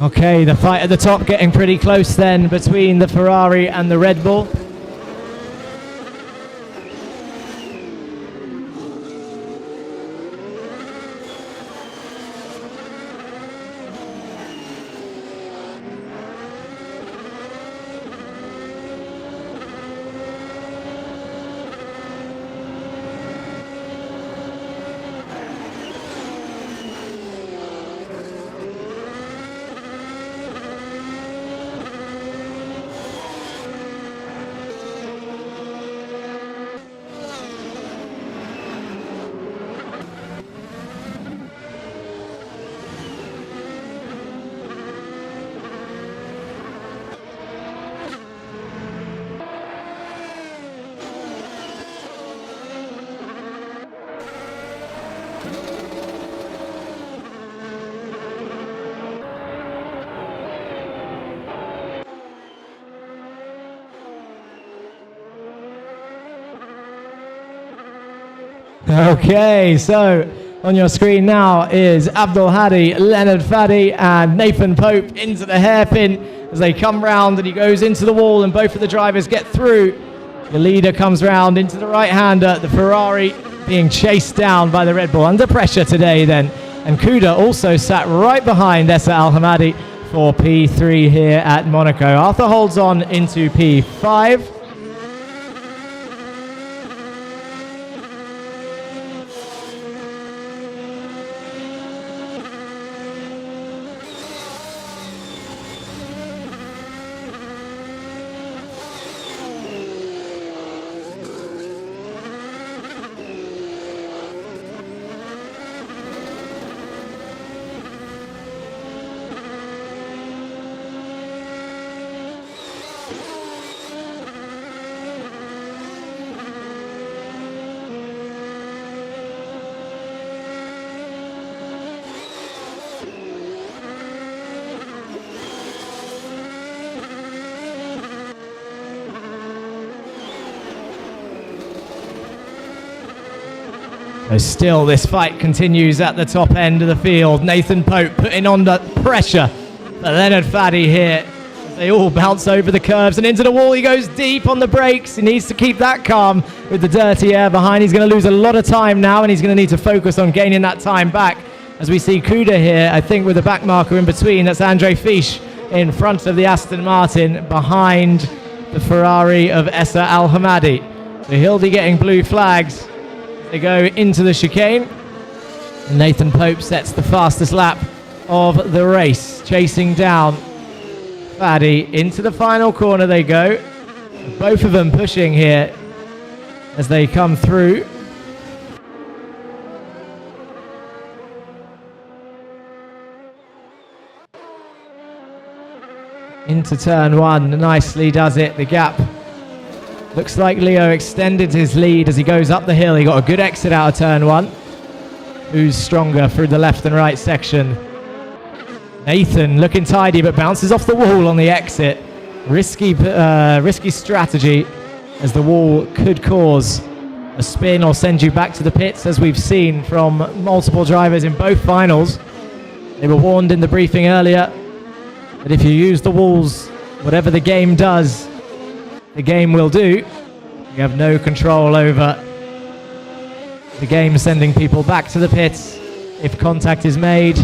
Okay, the fight at the top getting pretty close then between the Ferrari and the Red Bull. Okay, so on your screen now is Abdul Hadi, Leonard Faddy and Nathan Pope into the hairpin as they come round, and he goes into the wall, and both of the drivers get through The leader comes round into the right-hander. The Ferrari being chased down by the Red Bull. Under pressure today then. And Kuda also sat right behind Essa Al Hamadi for P3 here at Monaco. Arthur holds on into P5. So still, this fight continues at the top end of the field. Nathan Pope putting on the pressure for Leonard Faddy here. They all bounce over the curves and into the wall. He goes deep on the brakes. He needs to keep that calm with the dirty air behind. He's going to lose a lot of time now, and he's going to need to focus on gaining that time back. As we see Kuda here, I think with the back marker in between. That's Andre Fisch in front of the Aston Martin, behind the Ferrari of Essa Al Hamadi. So Hildy getting blue flags. They go into the chicane. Nathan Pope sets the fastest lap of the race, chasing down Faddy. Into the final corner they go. Both of them pushing here as they come through. Into turn one, nicely does it. The gap looks like Leo extended his lead as he goes up the hill. He got a good exit out of turn one. Who's stronger through the left and right section? Nathan looking tidy, but bounces off the wall on the exit. Risky strategy, as the wall could cause a spin or send you back to the pits, as we've seen from multiple drivers in both finals. They were warned in the briefing earlier that if you use the walls, whatever the game does, the game will do. You have no control over the game sending people back to the pits if contact is made.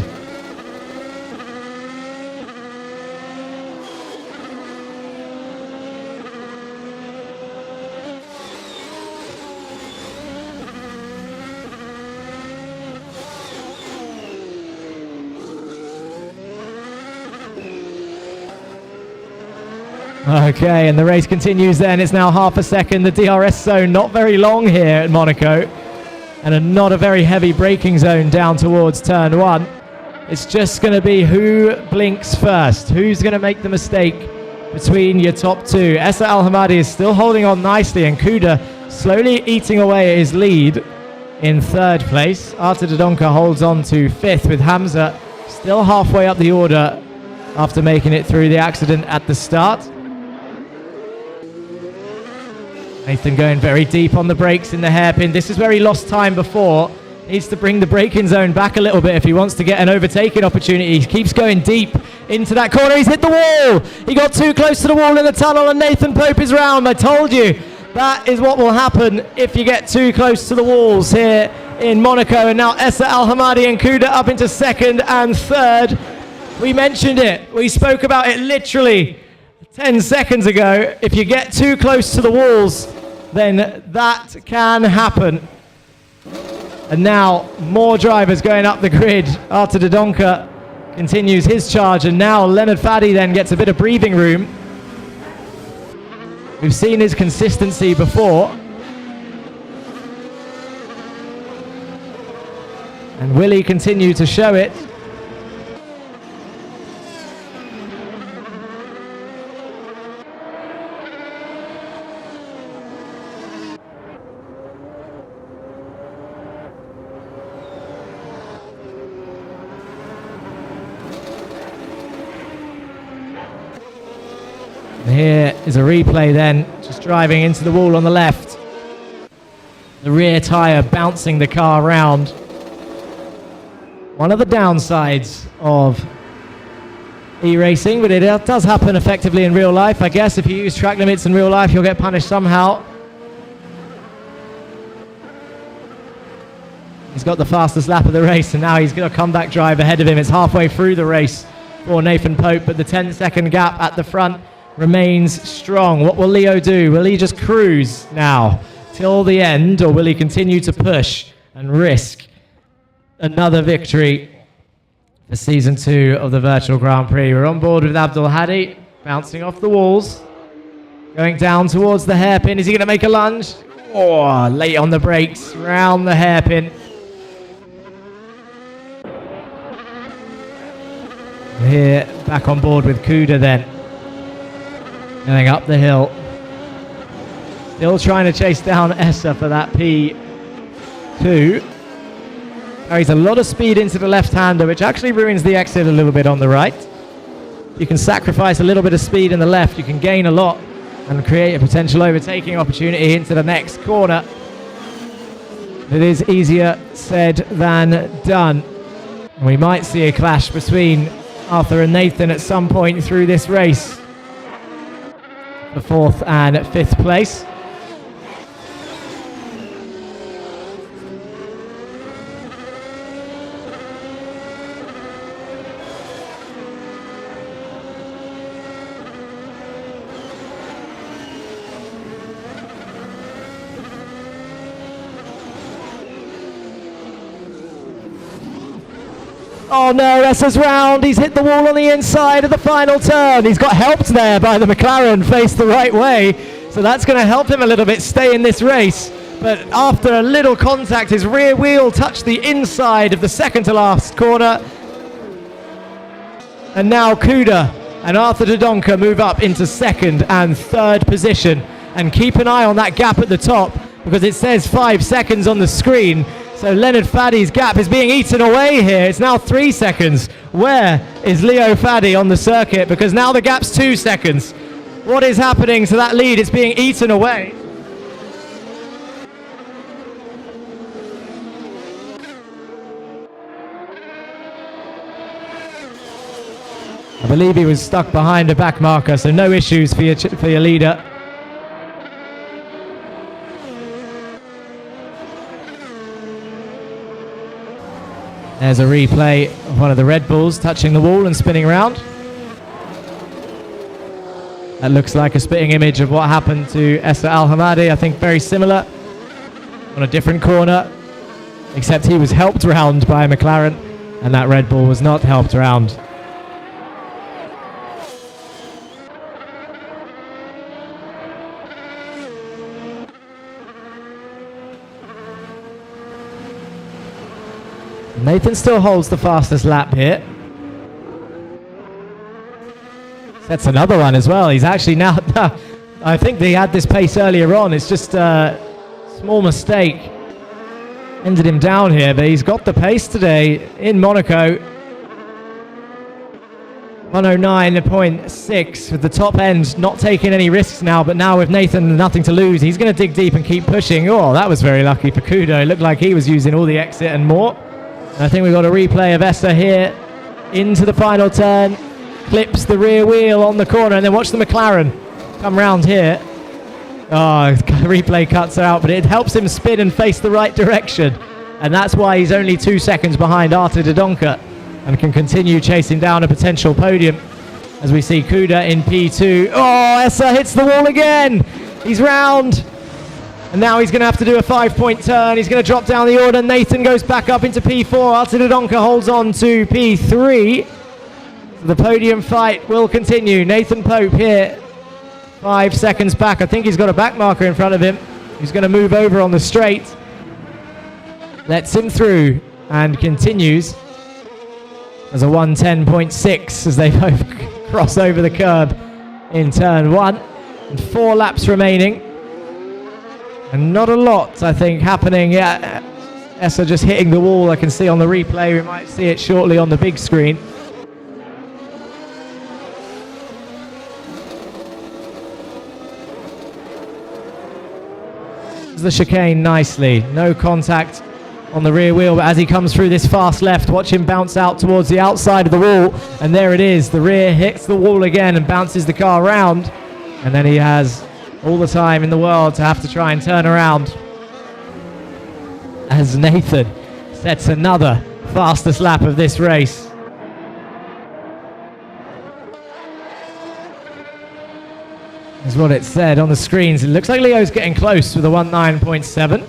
Okay, and the race continues then. It's now half a second. The DRS zone not very long here at Monaco, and not a very heavy braking zone down towards turn one. It's just going to be who blinks first, who's going to make the mistake between your top two. Essa Al Hamadi is still holding on nicely, and Kuda slowly eating away at his lead in third place. Arthur Dodonka holds on to fifth, with Hamza still halfway up the order after making it through the accident at the start. Nathan going very deep on the brakes in the hairpin. This is where he lost time before. Needs to bring the braking zone back a little bit if he wants to get an overtaking opportunity. He keeps going deep into that corner. He's hit the wall. He got too close to the wall in the tunnel, and Nathan Pope is round. I told you that is what will happen if you get too close to the walls here in Monaco. And now Essa Al Hamadi and Kuda up into second and third. We mentioned it. We spoke about it literally 10 seconds ago. If you get too close to the walls, then that can happen. And now more drivers going up the grid. Arthur Dodonka continues his charge, and now Leonard Faddy then gets a bit of breathing room. We've seen his consistency before. And will he continue to show it? Here is a replay then, just driving into the wall on the left. The rear tyre bouncing the car around. One of the downsides of e-racing, but it does happen effectively in real life. I guess if you use track limits in real life, you'll get punished somehow. He's got the fastest lap of the race, and now he's got a comeback drive ahead of him. It's halfway through the race for Nathan Pope, but the 10-second gap at the front remains strong. What will Leo do? Will he just cruise now till the end, or will he continue to push and risk another victory for Season 2 of the Virtual Grand Prix? We're on board with Abdul Hadi, bouncing off the walls, going down towards the hairpin. Is he going to make a lunge? Oh, late on the brakes, round the hairpin. Here, back on board with Kuda then. Going up the hill. Still trying to chase down Essa for that P2. Carries a lot of speed into the left-hander, which actually ruins the exit a little bit on the right. You can sacrifice a little bit of speed in the left, you can gain a lot and create a potential overtaking opportunity into the next corner. It is easier said than done. We might see a clash between Arthur and Nathan at some point through this race. The 4th and 5th place. Oh no, Essa's round. He's hit the wall on the inside of the final turn. He's got helped there by the McLaren, faced the right way. So that's going to help him a little bit stay in this race. But after a little contact, his rear wheel touched the inside of the second to last corner. And now Kuda and Arthur Dodonka move up into 2nd and 3rd position. And keep an eye on that gap at the top, because it says 5 seconds on the screen. So Leonard Faddy's gap is being eaten away here. It's now 3 seconds. Where is Leo Faddy on the circuit? Because now the gap's 2 seconds. What is happening to that lead? It's being eaten away. I believe he was stuck behind a back marker, so no issues for your leader. There's a replay of one of the Red Bulls touching the wall and spinning around. That looks like a spitting image of what happened to Essa Al-Hamadi. I think very similar on a different corner, except he was helped round by a McLaren and that Red Bull was not helped round. Nathan still holds the fastest lap here. Sets another one as well. He's actually now... I think they had this pace earlier on. It's just a small mistake. Ended him down here, but he's got the pace today in Monaco. 109.6 with the top end, not taking any risks now, but now with Nathan nothing to lose, he's going to dig deep and keep pushing. Oh, that was very lucky for Kudo. It looked like he was using all the exit and more. I think we've got a replay of Essa here into the final turn, clips the rear wheel on the corner, and then watch the McLaren come round here. Oh, the replay cuts out, but it helps him spin and face the right direction, and that's why he's only 2 seconds behind Arthur Dodonka and can continue chasing down a potential podium as we see Kuda in P2. Oh, Essa hits the wall again. He's round. And now he's going to have to do a 5-point turn. He's going to drop down the order. Nathan goes back up into P4. Arthur Dodonka holds on to P3. So the podium fight will continue. Nathan Pope here, 5 seconds back. I think he's got a back marker in front of him. He's going to move over on the straight. Lets him through and continues as a 110.6 as they both cross over the curb in turn 1. And 4 laps remaining. And not a lot, I think, happening yet. Essa just hitting the wall. I can see on the replay. We might see it shortly on the big screen. The chicane nicely. No contact on the rear wheel, but as he comes through this fast left, watch him bounce out towards the outside of the wall. And there it is. The rear hits the wall again and bounces the car around. And then he has all the time in the world to have to try and turn around as Nathan sets another fastest lap of this race. Is what it said on the screens. It looks like Leo's getting close with a 1.9.7.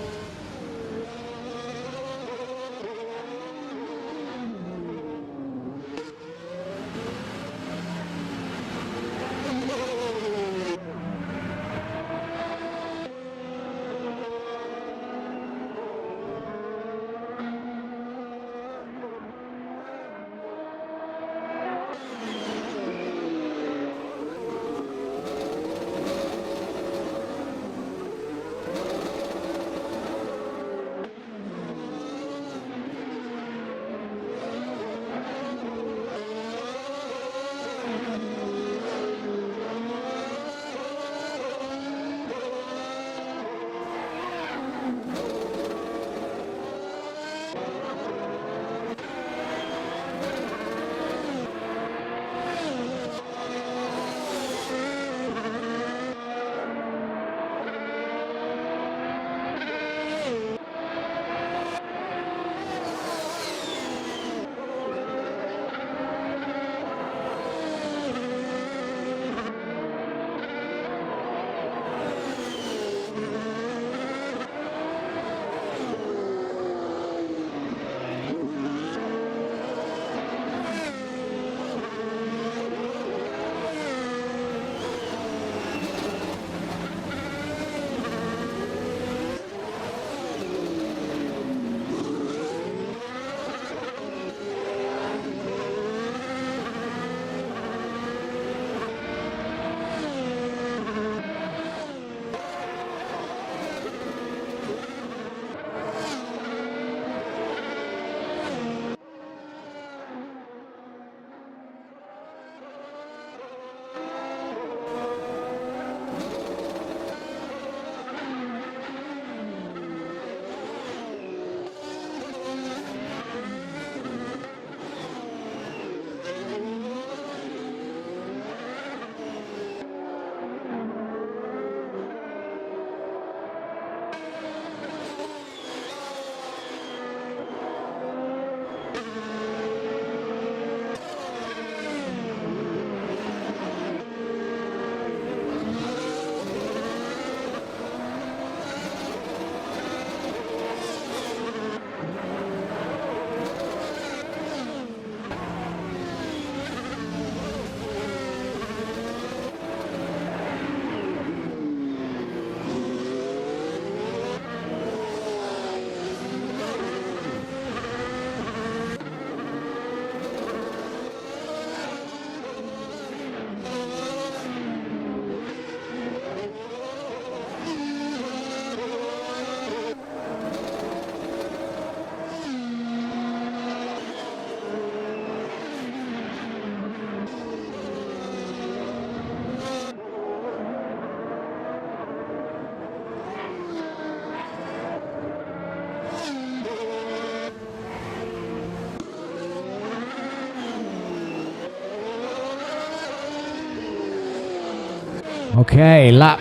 Okay, lap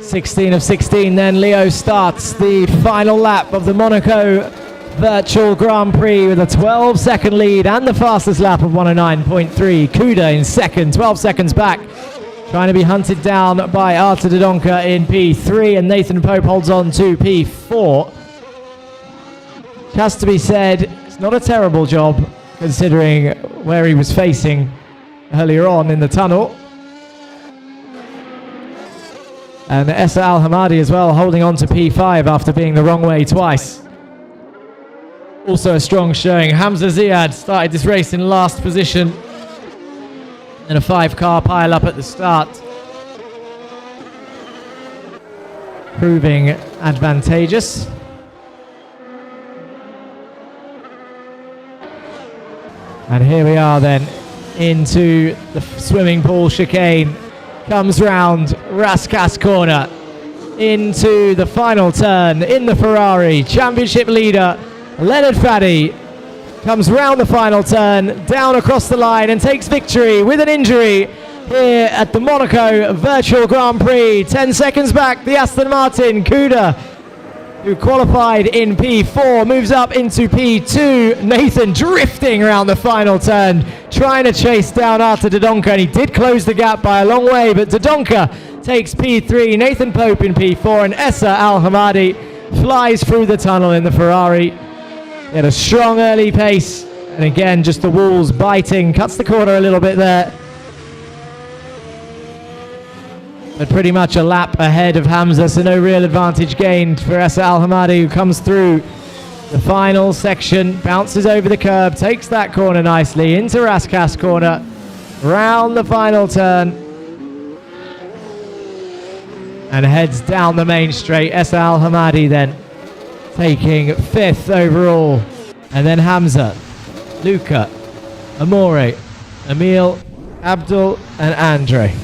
16 of 16 then. Leo starts the final lap of the Monaco Virtual Grand Prix with a 12-second lead and the fastest lap of 109.3. Kuda in second, 12 seconds back, trying to be hunted down by Arta Dodonka in P3, and Nathan Pope holds on to P4. It has to be said, it's not a terrible job considering where he was facing earlier on in the tunnel. And Essa Al-Hamadi as well, holding on to P5 after being the wrong way twice. Also a strong showing. Hamza Ziad started this race in last position in a 5-car pile-up at the start, proving advantageous. And here we are then into the swimming pool chicane. Comes round Raskas corner into the final turn in the Ferrari. Championship leader Leonard Faddy comes round the final turn, down across the line, and takes victory with an injury here at the Monaco Virtual Grand Prix. 10 seconds back, the Aston Martin Kuda who qualified in P4, moves up into P2. Nathan drifting around the final turn, trying to chase down after Dodonka, and he did close the gap by a long way, but Dodonka takes P3, Nathan Pope in P4, and Essa Al-Hamadi flies through the tunnel in the Ferrari. He had a strong early pace, and again, just the walls biting, cuts the corner a little bit there. But pretty much a lap ahead of Hamza, so no real advantage gained for Essa Al-Hamadi, who comes through the final section, bounces over the curb, takes that corner nicely into Raskas corner, round the final turn, and heads down the main straight. Essa Al-Hamadi then taking 5th overall, and then Hamza, Luca, Amore, Emil, Abdul, and Andre.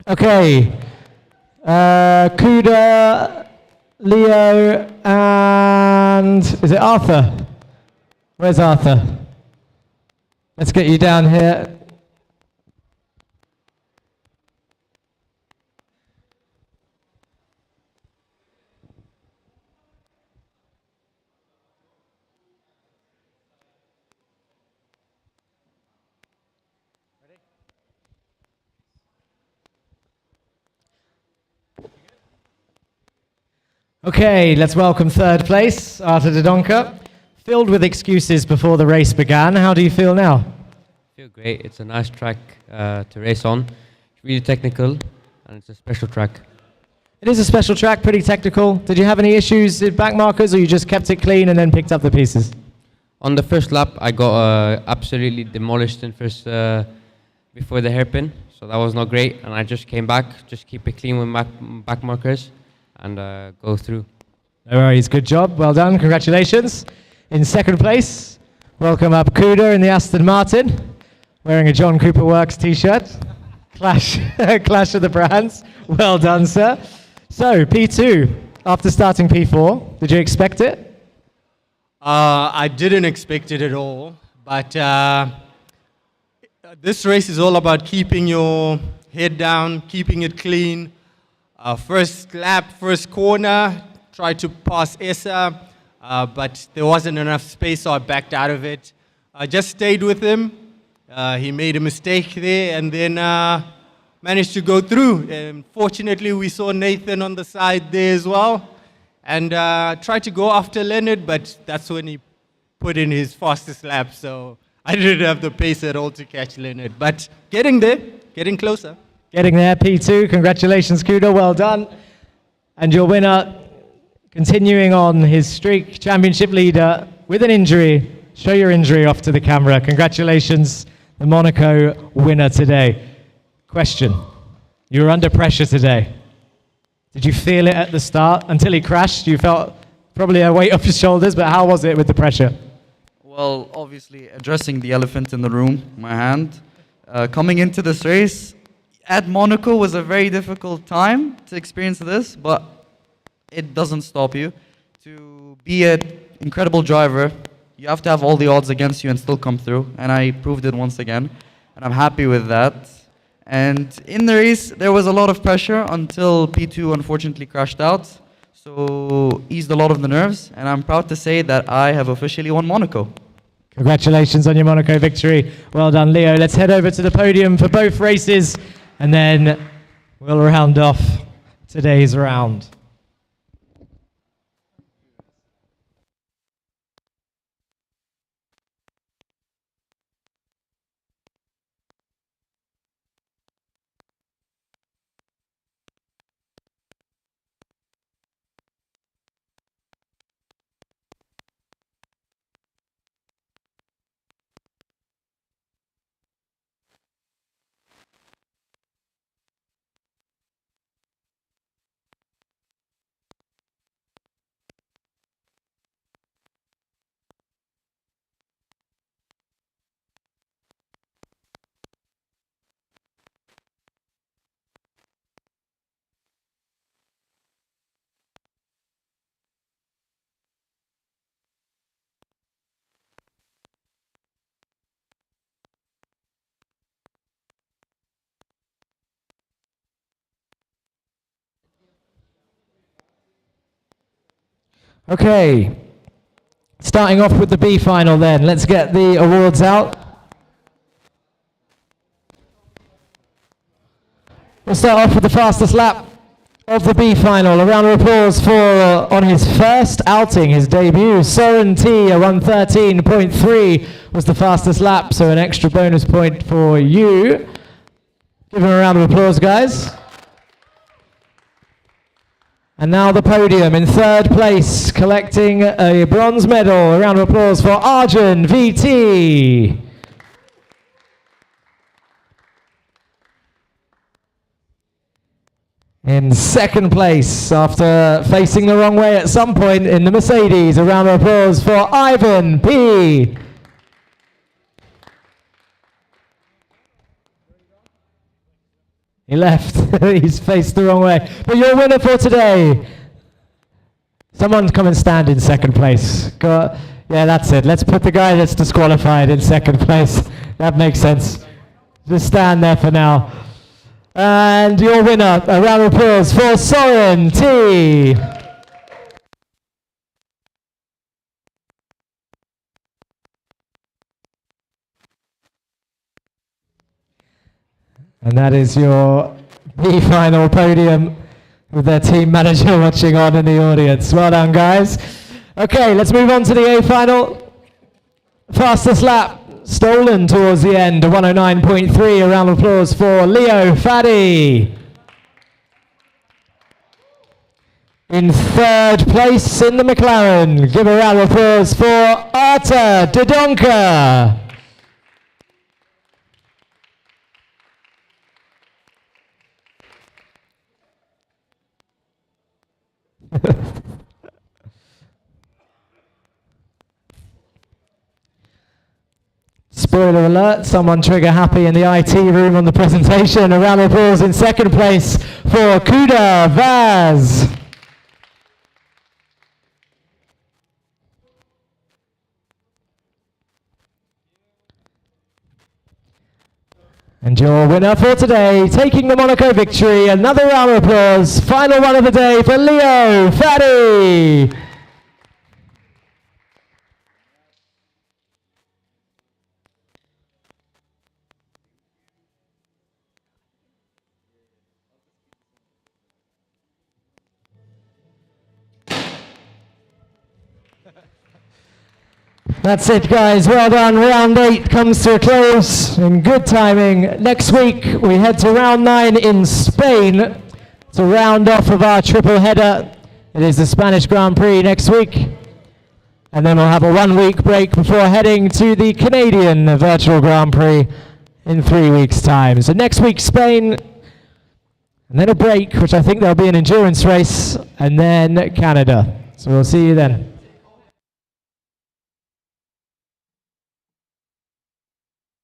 Okay. Kuda, Leo, and is it Arthur? Where's Arthur? Let's get you down here. Okay, let's welcome third place, Arthur Dodonka. Filled with excuses before the race began, how do you feel now? I feel great. It's a nice track to race on. It's really technical, and it's a special track. It is a special track, pretty technical. Did you have any issues with back markers, or you just kept it clean and then picked up the pieces? On the first lap, I got absolutely demolished in first before the hairpin, so that was not great. And I just came back, just keep it clean with back markers, and go through. No worries, good job, well done, congratulations. In second place, welcome up Kuda in the Aston Martin, wearing a John Cooper Works t-shirt. Clash of the brands, well done, sir. So, P2, after starting P4, did you expect it? I didn't expect it at all, but this race is all about keeping your head down, keeping it clean. First lap, first corner, tried to pass Essa, but there wasn't enough space, so I backed out of it. I just stayed with him. He made a mistake there, and then managed to go through. And fortunately, we saw Nathan on the side there as well, and tried to go after Leonard, but that's when he put in his fastest lap, so I didn't have the pace at all to catch Leonard. But getting there, getting closer. Getting there, P2. Congratulations, Kuda. Well done. And your winner, continuing on his streak, championship leader, with an injury. Show your injury off to the camera. Congratulations, the Monaco winner today. Question. You were under pressure today. Did you feel it at the start? Until he crashed, you felt probably a weight off your shoulders, but how was it with the pressure? Well, obviously, addressing the elephant in the room, my hand. Coming into this race, at Monaco was a very difficult time to experience this, but it doesn't stop you. To be an incredible driver, you have to have all the odds against you and still come through, and I proved it once again, and I'm happy with that. And in the race, there was a lot of pressure until P2 unfortunately crashed out, so eased a lot of the nerves, and I'm proud to say that I have officially won Monaco. Congratulations on your Monaco victory. Well done, Leo. Let's head over to the podium for both races, and then we'll round off today's round. Okay, starting off with the B final then. Let's get the awards out. We'll start off with the fastest lap of the B final. A round of applause for, on his first outing, his debut, Soren T, a 1:13.3 was the fastest lap, so an extra bonus point for you. Give him a round of applause, guys. And now the podium in third place, collecting a bronze medal. A round of applause for Arjun VT. In second place, after facing the wrong way at some point in the Mercedes, a round of applause for Ivan P. He left. He's faced the wrong way. But your winner for today. Someone come and stand in second place. Yeah, that's it. Let's put the guy that's disqualified in second place. That makes sense. Just stand there for now. And your winner, a round of applause for Soren T. And that is your B-final podium with their team manager watching on in the audience. Well done, guys. Okay, let's move on to the A-final. Fastest lap stolen towards the end, 109.3. A round of applause for Leo Faddy. In third place in the McLaren, give a round of applause for Arta Dodonka. Spoiler alert, someone trigger happy in the IT room on the presentation. A round of applause in second place for Kuda Vaz. And your winner for today, taking the Monaco victory, another round of applause, final one of the day for Leo Faddy. That's it, guys. Well done. Round 8 comes to a close in good timing. Next week, we head to round 9 in Spain to round off of our triple header. It is the Spanish Grand Prix next week. And then we'll have a 1-week break before heading to the Canadian Virtual Grand Prix in 3 weeks' time. So next week, Spain, and then a break, which I think there'll be an endurance race, and then Canada. So we'll see you then.